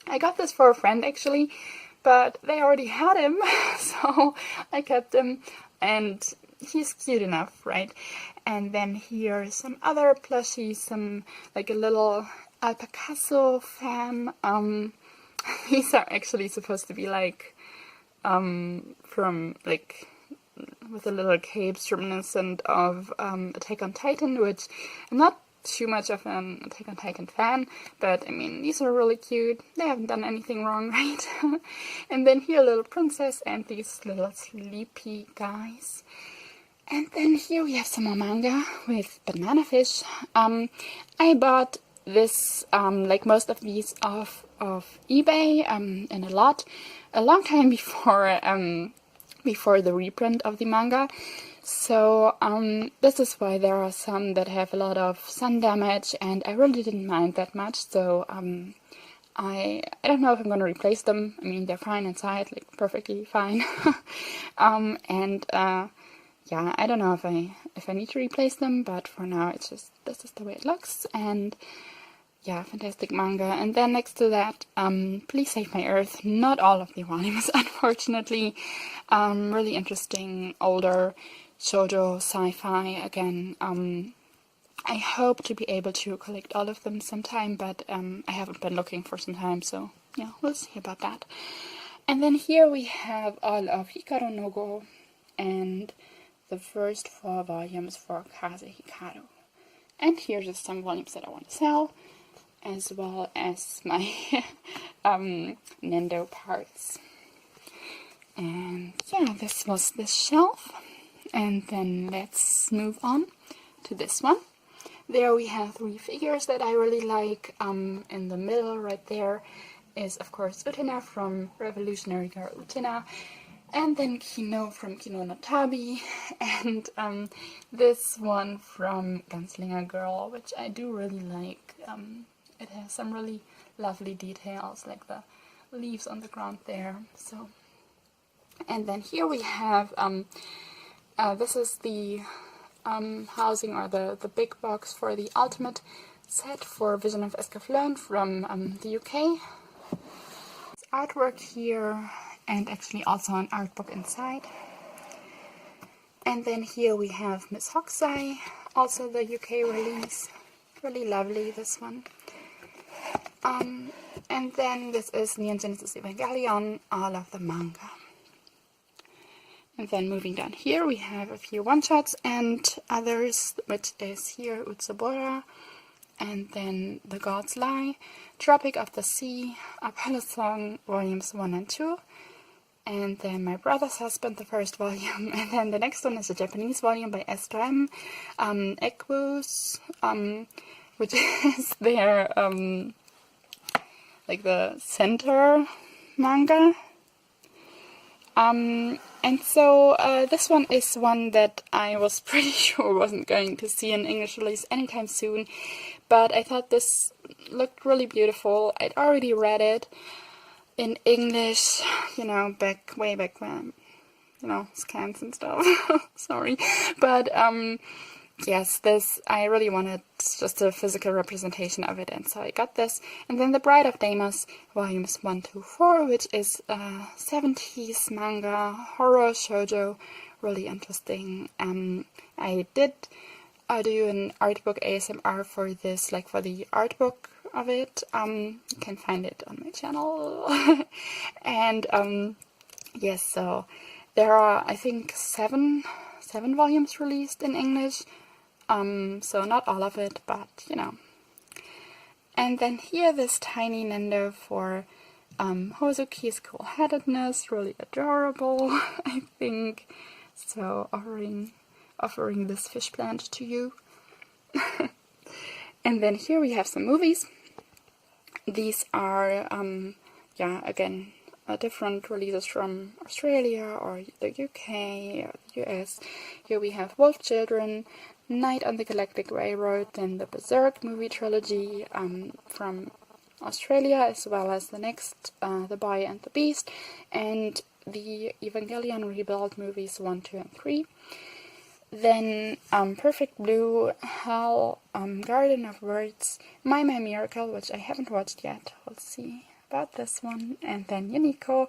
I got this for a friend actually, but they already had him, so I kept him, and he's cute enough, right? And then here are some other plushies, some like a little Alpacaso fan. These are actually supposed to be like from like with a little capes reminiscent of Attack on Titan, which I'm not too much of an Attack on Titan fan, but I mean, these are really cute. They haven't done anything wrong, right? And then here a little princess and these little sleepy guys. And then here we have some more manga with banana fish. I bought this, like most of these, off of eBay in a long time before the reprint of the manga. So this is why there are some that have a lot of sun damage, and I really didn't mind that much. So I don't know if I'm going to replace them. I mean, they're fine inside, like perfectly fine. Yeah, I don't know if I need to replace them, but for now it's just, this is the way it looks. And yeah, fantastic manga. And then next to that, Please Save My Earth. Not all of the volumes, unfortunately. Really interesting, older shoujo sci-fi again. I hope to be able to collect all of them sometime, but I haven't been looking for some time, so yeah, we'll see about that. And then here we have all of Hikaru no Go and the first 4 volumes for Kaze Hikaru. And here's just some volumes that I want to sell, as well as my Nendo parts. And yeah, this was this shelf. And then let's move on to this one. There we have 3 figures that I really like. In the middle right there is of course Utena from Revolutionary Girl Utena. And then Kino from Kino no Tabi, and this one from Gunslinger Girl, which I do really like. It has some really lovely details, like the leaves on the ground there. So, and then here we have, this is the housing, or the big box for the ultimate set for Vision of Escaflowne from the UK. It's artwork here, and actually also an art book inside. And then here we have Miss Hokusai, also the UK release. Really lovely, this one. And then this is Neon Genesis Evangelion, all of the manga. And then moving down here we have a few one-shots and others, which is here Utsubora, and then The Gods Lie, Tropic of the Sea, Apollo Song, volumes 1 and 2, and then My Brother's Husband, the first volume, and then the next one is a Japanese volume by S.Time, Equus, which is their, like the center manga. And so this one is one that I was pretty sure wasn't going to see an English release anytime soon, but I thought this looked really beautiful. I'd already read it in English, you know, way back when, you know, scans and stuff. Sorry, but yes, this, I really wanted just a physical representation of it, and so I got this. And then The Bride of Deimos, volumes 1 to 4, which is a 70s manga, horror shoujo, really interesting. I did do an art book ASMR for this, like for the art book of it. You can find it on my channel. And yes, so there are, I think, seven volumes released in English. So not all of it, but you know. And then here this tiny Nendo for Hozuki's cool-headedness, really adorable, I think. So offering this fish plant to you. And then here we have some movies. these are, yeah, again, different releases from Australia or the UK or the US. Here we have Wolf Children, Night on the Galactic Railroad, then the Berserk movie trilogy from Australia, as well as the next, The Boy and the Beast, and the Evangelion Rebuild movies 1, 2, and 3. Then Perfect Blue, Hell, Garden of Words, My Miracle, which I haven't watched yet. We'll see about this one. And then Unico,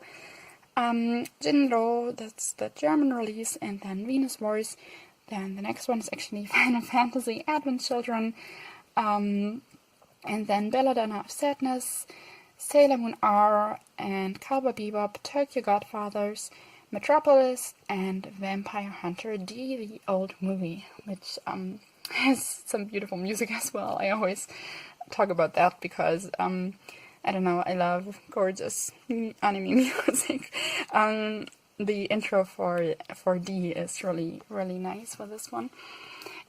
Jinro, that's the German release, and then Venus Wars. Then the next one is actually Final Fantasy Advent Children, and then Belladonna of Sadness, Sailor Moon R, and Cowboy Bebop, Tokyo Godfathers, Metropolis, and Vampire Hunter D, the old movie, which has some beautiful music as well. I always talk about that because, I don't know, I love gorgeous anime music. The intro for D is really, really nice for this one.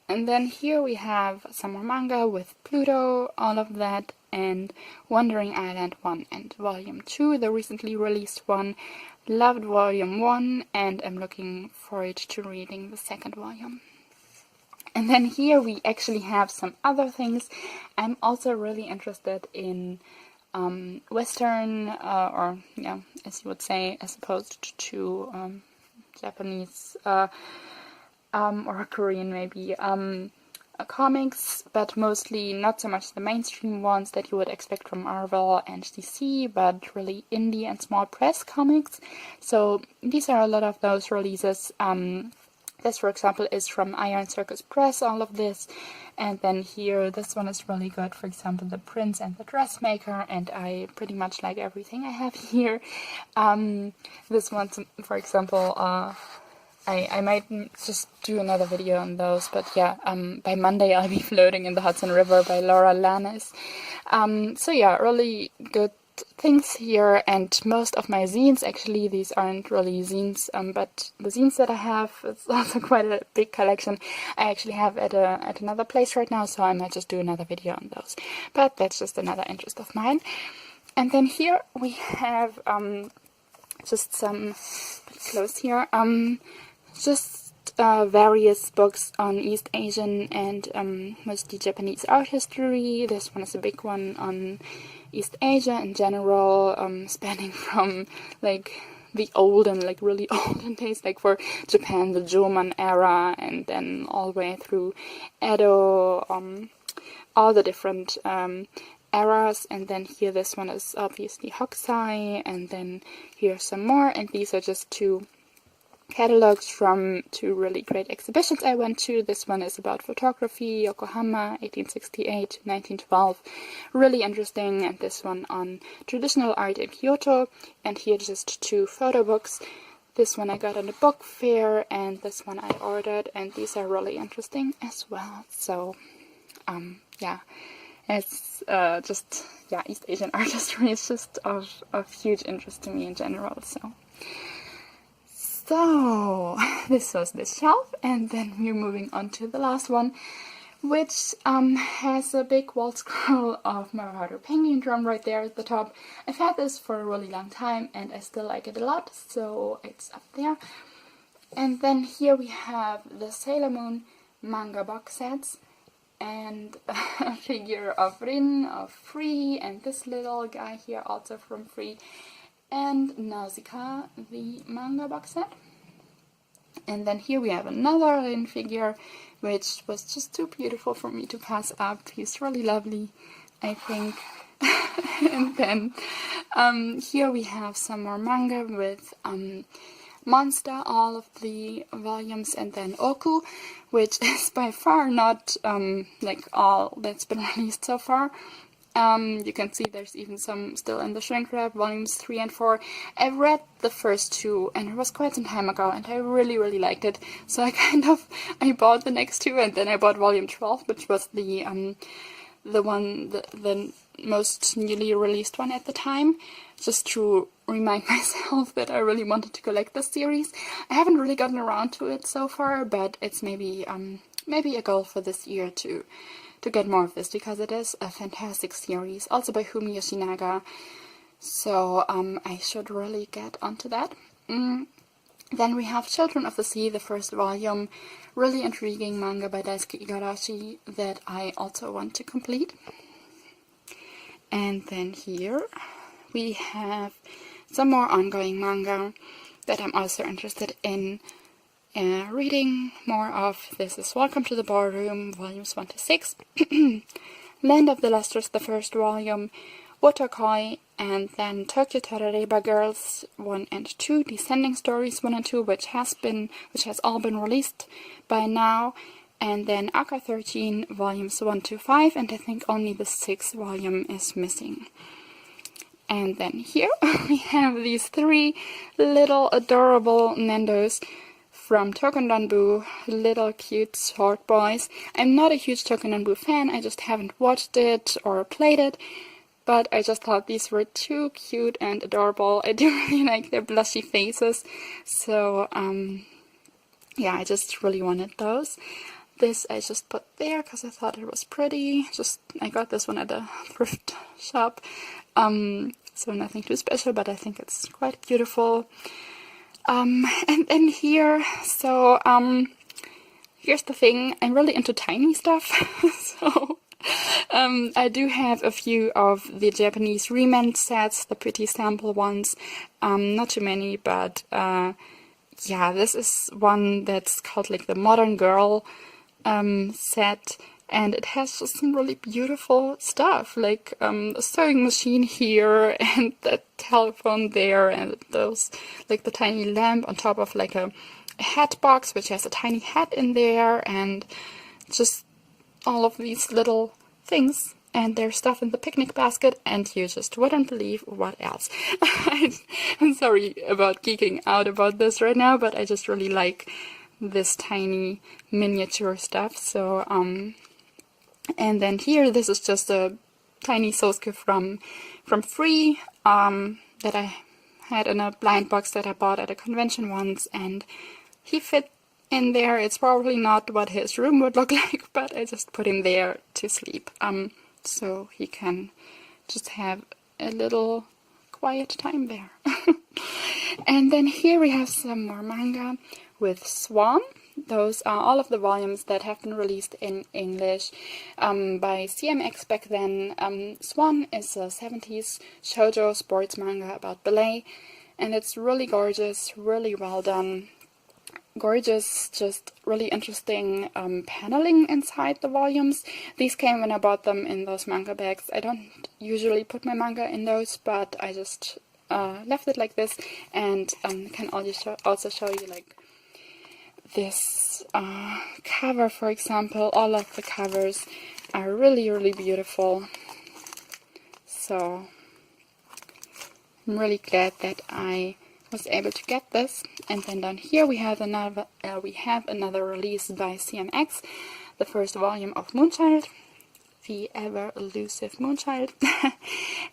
And then here we have some more manga with Pluto, all of that, and Wandering Island 1 and Volume 2, the recently released one. Loved Volume 1, and I'm looking forward to reading the second volume. And then here we actually have some other things. I'm also really interested in Western, or yeah, as you would say, as opposed to Japanese or Korean maybe, comics, but mostly not so much the mainstream ones that you would expect from Marvel and DC, but really indie and small press comics. So these are a lot of those releases. This, for example, is from Iron Circus Press, all of this. And then here, this one is really good, for example, The Prince and the Dressmaker, and I pretty much like everything I have here. This one, for example, I might just do another video on those, but yeah, by Monday I'll be Floating in the Hudson River by Laura Lannis. So yeah, really good things here, and most of my zines, actually, these aren't really zines, but the zines that I have, it's also quite a big collection. I actually have at another place right now, so I might just do another video on those. But that's just another interest of mine. And then here we have just some, close here, just various books on East Asian and mostly Japanese art history. This one is a big one on East Asia in general, spanning from like the olden, like really olden days, like for Japan, the Jomon era, and then all the way through Edo, all the different eras. And then here, this one is obviously Hokusai, and then here's some more, and these are just two catalogs from two really great exhibitions I went to. This one is about photography, Yokohama, 1868 to 1912. Really interesting. And this one on traditional art in Kyoto. And here just two photo books. This one I got on the book fair, and this one I ordered, and these are really interesting as well. So, yeah, it's just, yeah, East Asian art history is just of huge interest to me in general, So, this was the shelf, and then we're moving on to the last one, which has a big wall scroll of Marauder Penguin Drum right there at the top. I've had this for a really long time, and I still like it a lot, so it's up there. And then here we have the Sailor Moon manga box sets, and a figure of Rin, of Free, and this little guy here also from Free, and Nausicaa, the manga box set. And then here we have another Rin figure, which was just too beautiful for me to pass up. He's really lovely, I think. And then here we have some more manga with Monster, all of the volumes, and then Oku, which is by far not like all that's been released so far. You can see there's even some still in the shrink wrap, volumes 3 and 4. I've read the first two, and it was quite some time ago, and I really, really liked it. So I bought the next two, and then I bought volume 12, which was the most newly released one at the time, just to remind myself that I really wanted to collect this series. I haven't really gotten around to it so far, but it's maybe a goal for this year to to get more of this, because it is a fantastic series, also by Fumi Yoshinaga. So I should really get onto that. Then we have Children of the Sea, the first volume, really intriguing manga by Daisuke Igarashi that I also want to complete. And then here we have some more ongoing manga that I'm also interested in reading more of. This is Welcome to the Ballroom, volumes 1 to 6, Land of the Lustrous, the first volume, Wotakoi, and then Tokyo Tarareba Girls 1 and 2, Descending Stories 1 and 2, which has all been released by now, and then Aka 13 volumes 1 to 5, and I think only the 6th volume is missing. And then here we have these 3 little adorable Nendos from Tokondanbu, little cute short boys. I'm not a huge Tokondanbu fan, I just haven't watched it or played it, but I just thought these were too cute and adorable. I do really like their blushy faces, so yeah, I just really wanted those. This I just put there because I thought it was pretty. I got this one at a thrift shop, so nothing too special, but I think it's quite beautiful. And then here, so here's the thing, I'm really into tiny stuff, so I do have a few of the Japanese Remand sets, the pretty sample ones, not too many, but yeah, this is one that's called like the Modern Girl set, and it has just some really beautiful stuff, like a sewing machine here, and that telephone there, and those, like the tiny lamp on top of like a hat box, which has a tiny hat in there, and just all of these little things, and there's stuff in the picnic basket, and you just wouldn't believe what else. I'm sorry about geeking out about this right now, but I just really like this tiny miniature stuff. So and then here, this is just a tiny Sosuke from Free that I had in a blind box that I bought at a convention once, and he fit in there. It's probably not what his room would look like, but I just put him there to sleep, so he can just have a little quiet time there. And then here we have some more manga with Swan. Those are all of the volumes that have been released in English by CMX back then. Swan is a 70s shoujo sports manga about ballet, and it's really gorgeous, really well done. Gorgeous, just really interesting paneling inside the volumes. These came when I bought them in those manga bags. I don't usually put my manga in those, but I just left it like this, and can also show you like this cover, for example. All of the covers are really, really beautiful. So I'm really glad that I was able to get this. And then down here we have another release by CMX, the first volume of Moonchild, the ever elusive Moonchild.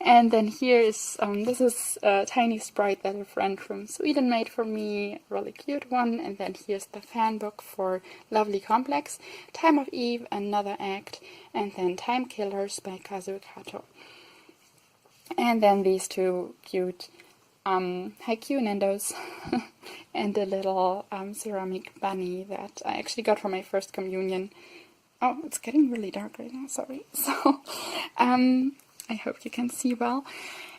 And then here is this is a tiny sprite that a friend from Sweden made for me, really cute one. And then here's the fan book for Lovely Complex, Time of Eve, Another Act, and then Time Killers by Kazuo Kato. And then these two cute Haikyuu Nendos and a little ceramic bunny that I actually got for my first communion. Oh, it's getting really dark right now, sorry. So, I hope you can see well.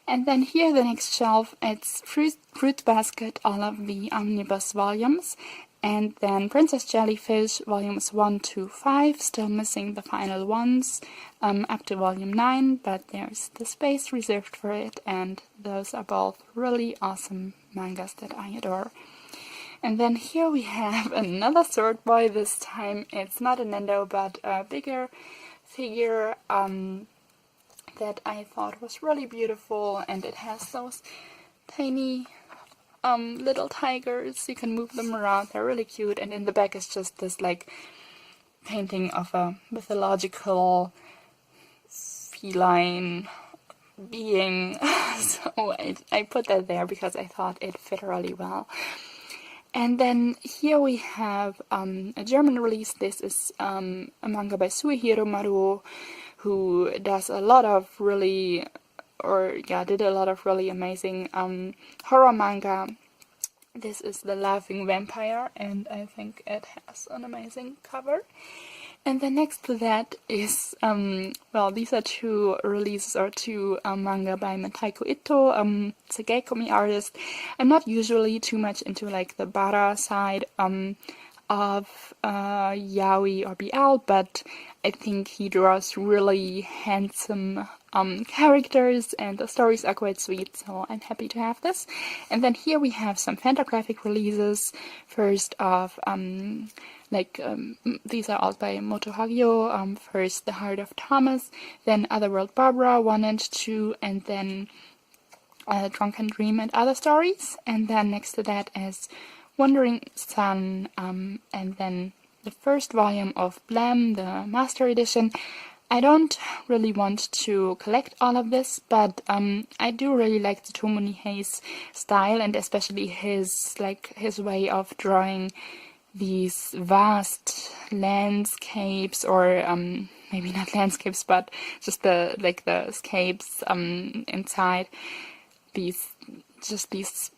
And then here, the next shelf, it's Fruit Basket, all of the omnibus volumes. And then Princess Jellyfish, volumes 1 to 5, still missing the final ones, up to volume 9, but there's the space reserved for it, and those are both really awesome mangas that I adore. And then here we have another Sword Boy. This time it's not a Nendo, but a bigger figure that I thought was really beautiful, and it has those tiny little tigers. You can move them around, they're really cute, and in the back is just this like painting of a mythological feline being. So I put that there because I thought it fit really well. And then here we have a German release. This is a manga by Suehiro Maruo, who does a lot of really, did a lot of really amazing horror manga. This is The Laughing Vampire, and I think it has an amazing cover. And then next to that is, these are two releases, or two manga by Mataiko Ito, it's a Geikomi artist. I'm not usually too much into like the Bara side of yaoi or BL, but I think he draws really handsome characters, and the stories are quite sweet, so I'm happy to have this. And then here we have some Fantagraphic releases. First off, these are all by Moto Hagio. First, The Heart of Thomas, then Otherworld Barbara 1 and 2, and then Drunken Dream and Other Stories. And then next to that is Wandering Sun, and then the first volume of Blam, the Master Edition. I don't really want to collect all of this, but I do really like the Tomo Nihei's style, and especially his way of drawing these vast landscapes, or maybe not landscapes, but just the scapes inside these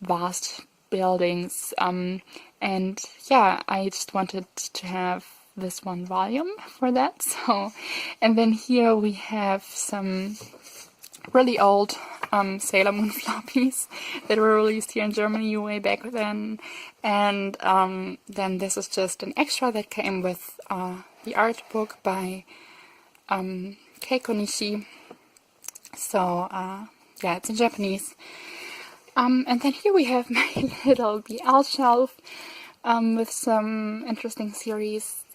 vast buildings, and yeah, I just wanted to have this one volume for that. So, and then here we have some really old Sailor Moon floppies that were released here in Germany way back then, and then this is just an extra that came with the art book by Keiko Nishi. So yeah, it's in Japanese. And then here we have my little BL shelf with some interesting series.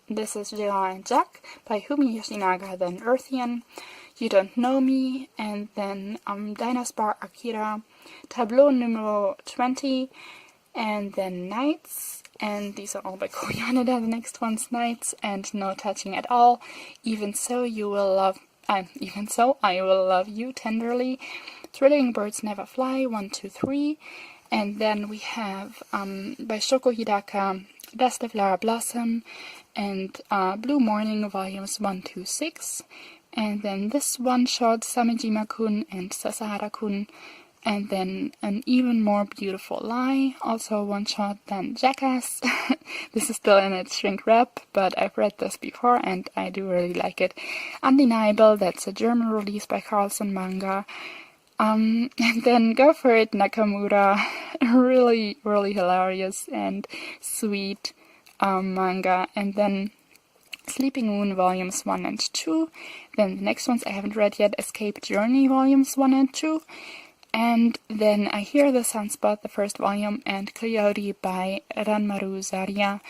This is Jira and Jack by Fumi Yoshinaga, then Earthian, You Don't Know Me, and then Dinosaur Akira, Tableau numero 20, and then Nights, and these are all by Ko Yaneda. The next one's Nights, and No Touching at All, Even So I Will Love You Tenderly, Thrilling Birds Never Fly, 1, 2, 3, and then we have by Shoko Hidaka, Dust of Lara Blossom, and Blue Morning volumes 1, 2, 6, and then this one shot Samejima-kun and Sasahara-kun, and then An Even More Beautiful Lie, also one shot, then Jackass. This is still in its shrink wrap, but I've read this before and I do really like it. Undeniable, that's a German release by Carlsen Manga. And then Go For It Nakamura, really, really hilarious and sweet manga. And then Sleeping Moon volumes 1 and 2. Then the next ones I haven't read yet, Escape Journey volumes 1 and 2. And then I Hear the Sunspot, the first volume, and Coyote by Ranmaru Zaria.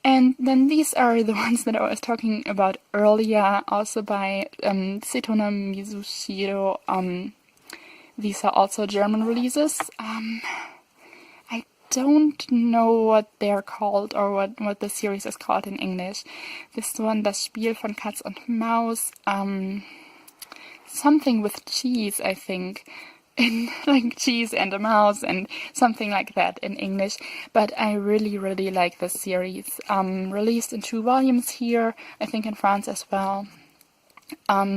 And then these are the ones that I was talking about earlier, also by Setona Mizushiro. These are also German releases. I don't know what they're called, or what the series is called in English. This one, Das Spiel von Katz und Maus, something with cheese, I think. In like cheese and a mouse and something like that in English, but I really, really like this series. Released in 2 volumes here, I think in France as well.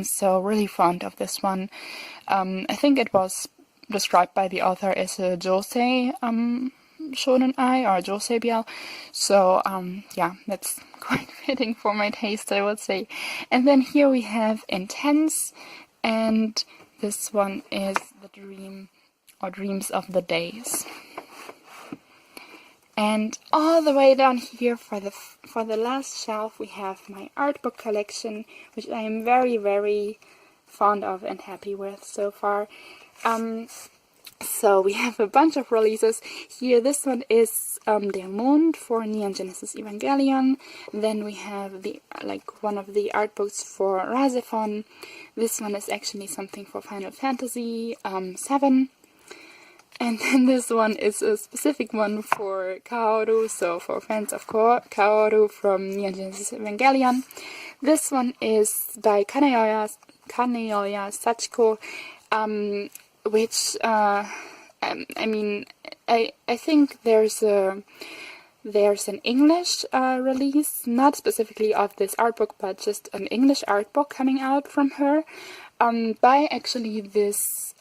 So really fond of this one. I think it was described by the author as a Josei Shonen Ai, or Josei BL. So yeah, that's quite fitting for my taste, I would say. And then here we have Intense, and this one is The Dream, or Dreams of the Days. And all the way down here for the last shelf we have my art book collection, which I am very, very fond of and happy with so far. So we have a bunch of releases here. This one is Der Mond for Neon Genesis Evangelion. Then we have one of the art books for Razefon. This one is actually something for Final Fantasy 7. And then this one is a specific one for Kaoru, so for fans of Kaoru from Neon Genesis Evangelion. This one is by Kaneoya Sachiko, which I I mean, I think there's an English release, not specifically of this art book, but just an English art book coming out from her, by actually this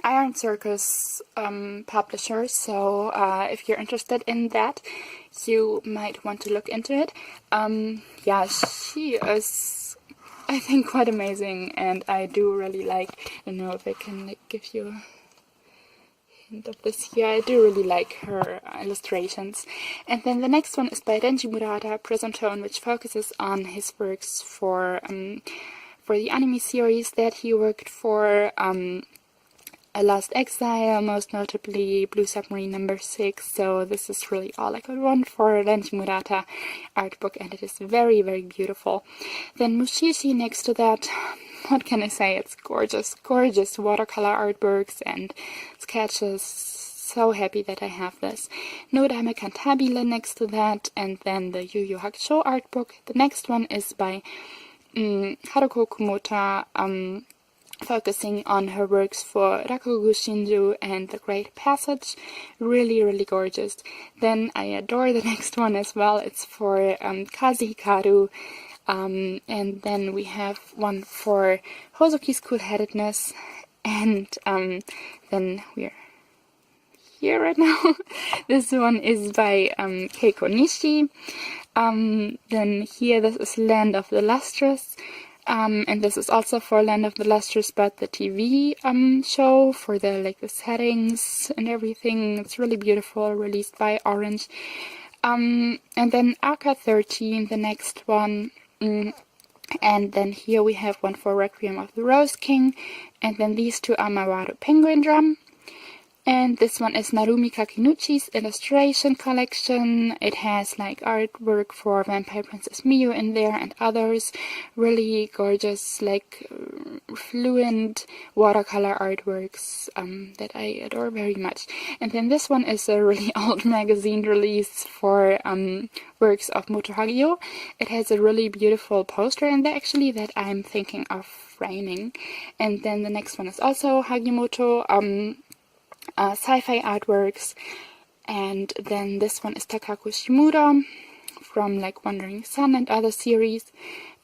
Iron Circus publisher. So if you're interested in that, you might want to look into it. Yeah, she is, I think, quite amazing, and I do really like, I don't know if I can give you a hint of this here. I do really like her illustrations. And then the next one is by Denji Murata, Prism Tone, which focuses on his works for the anime series that he worked for, A Lost Exile, most notably Blue Submarine #6. So this is really all I could want for a Denji Murata art book, and it is very, very beautiful. Then Mushishi next to that. What can I say? It's gorgeous, gorgeous watercolor artworks and sketches. So happy that I have this. Nodame Cantabile next to that, and then the Yu Yu Hakusho art book. The next one is by Haruko Kumota, focusing on her works for Rakugo Shinju and The Great Passage. Really, really gorgeous. Then I adore the next one as well. It's for Kazi Hikaru. And then we have one for Hozuki's Cool-Headedness. And then we're here right now. This one is by Keiko Nishi. Then here, this is Land of the Lustrous. And this is also for Land of the Lustrous, but the TV show, for the settings and everything. It's really beautiful, released by Orange. And then Aka 13, the next one. And then here we have one for Requiem of the Rose King. And then these two are Mawaru Penguin Drum. And this one is Narumi Kakinuchi's illustration collection. It has artwork for Vampire Princess Miyu in there and others. Really gorgeous, fluent watercolor artworks that I adore very much. And then this one is a really old magazine release for works of Moto Hagio. It has a really beautiful poster in there actually that I'm thinking of framing. And then the next one is also Hagimoto. Sci-fi artworks, and then this one is Takaku Shimura from Wandering Sun and other series.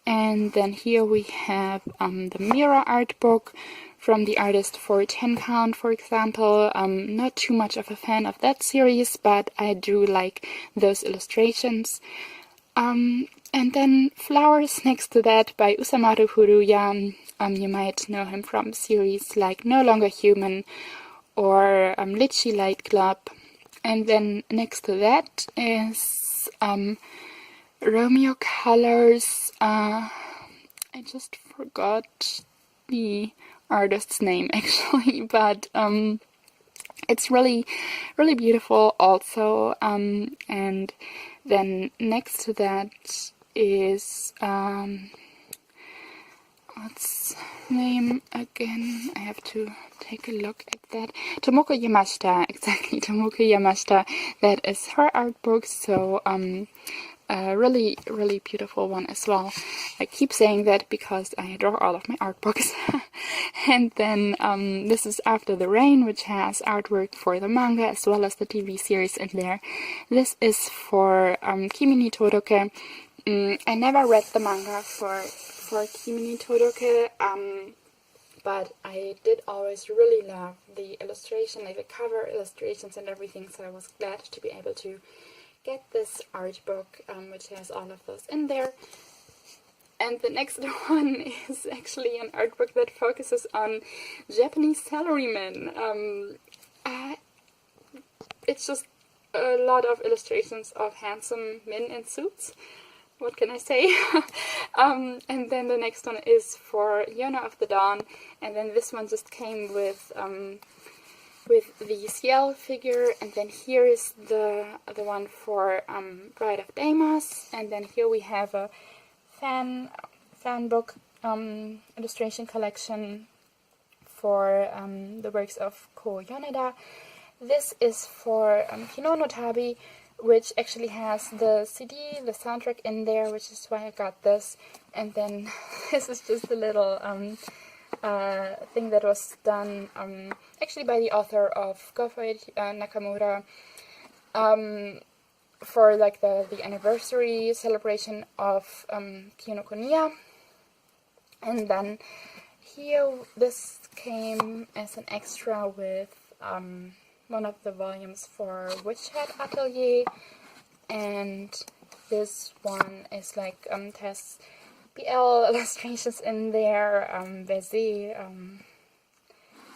And then here we have the Mirror art book from the artist for 10 Count, for example. Not too much of a fan of that series, but I do like those illustrations. And then Flowers next to that by Usamaru Furuya. You might know him from series like No Longer Human or Litchi Light Club. And then next to that is Romeo Colors. I just forgot the artist's name actually, but it's really, really beautiful also. And then next to that is what's name again? I have to take a look at that. Tomoko Yamashita, exactly, Tomoko Yamashita. That is her art book, so a really, really beautiful one as well. I keep saying that because I adore all of my art books. And then this is After the Rain, which has artwork for the manga as well as the TV series in there. This is for Kimi ni Todoke. I never read the manga for Kimi ni Todoke, but I did always really love the illustration, the cover illustrations and everything, so I was glad to be able to get this art book, which has all of those in there. And the next one is actually an art book that focuses on Japanese salarymen. It's just a lot of illustrations of handsome men in suits. What can I say? And then the next one is for Yona of the Dawn, and then this one just came with the Ciel figure, and then here is the one for Bride of Damas, and then here we have a fan book illustration collection for the works of Ko Yoneda. This is for Hino no Tabi, which actually has the CD, the soundtrack in there, which is why I got this. And then this is just a little thing that was done actually by the author of Gofei Nakamura, for like the anniversary celebration of Kinokuniya. And then here this came as an extra with one of the volumes for Witch Hat Atelier, and this one is like has BL illustrations in there,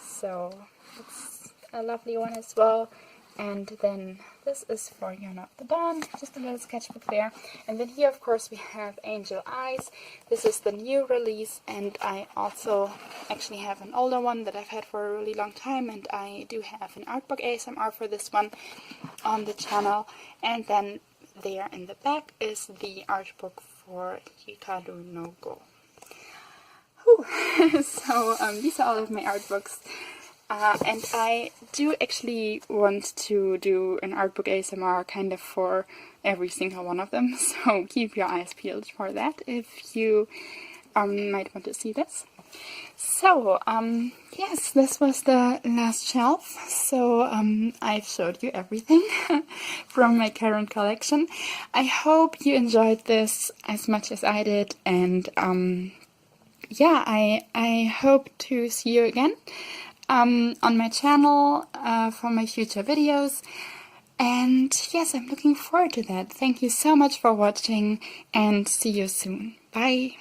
so it's a lovely one as well. And then this is for You're Not the Dawn, just a little sketchbook there. And then here, of course, we have Angel Eyes. This is the new release, and I also actually have an older one that I've had for a really long time, and I do have an art book ASMR for this one on the channel. And then there in the back is the art book for Hikaru no Go. So these are all of my art books. And I do actually want to do an art book ASMR kind of for every single one of them, so keep your eyes peeled for that if you might want to see this. So, yes, this was the last shelf, so I've showed you everything from my current collection. I hope you enjoyed this as much as I did, and yeah, I hope to see you again on my channel for my future videos. And yes, I'm looking forward to that. Thank you so much for watching, and see you soon. Bye!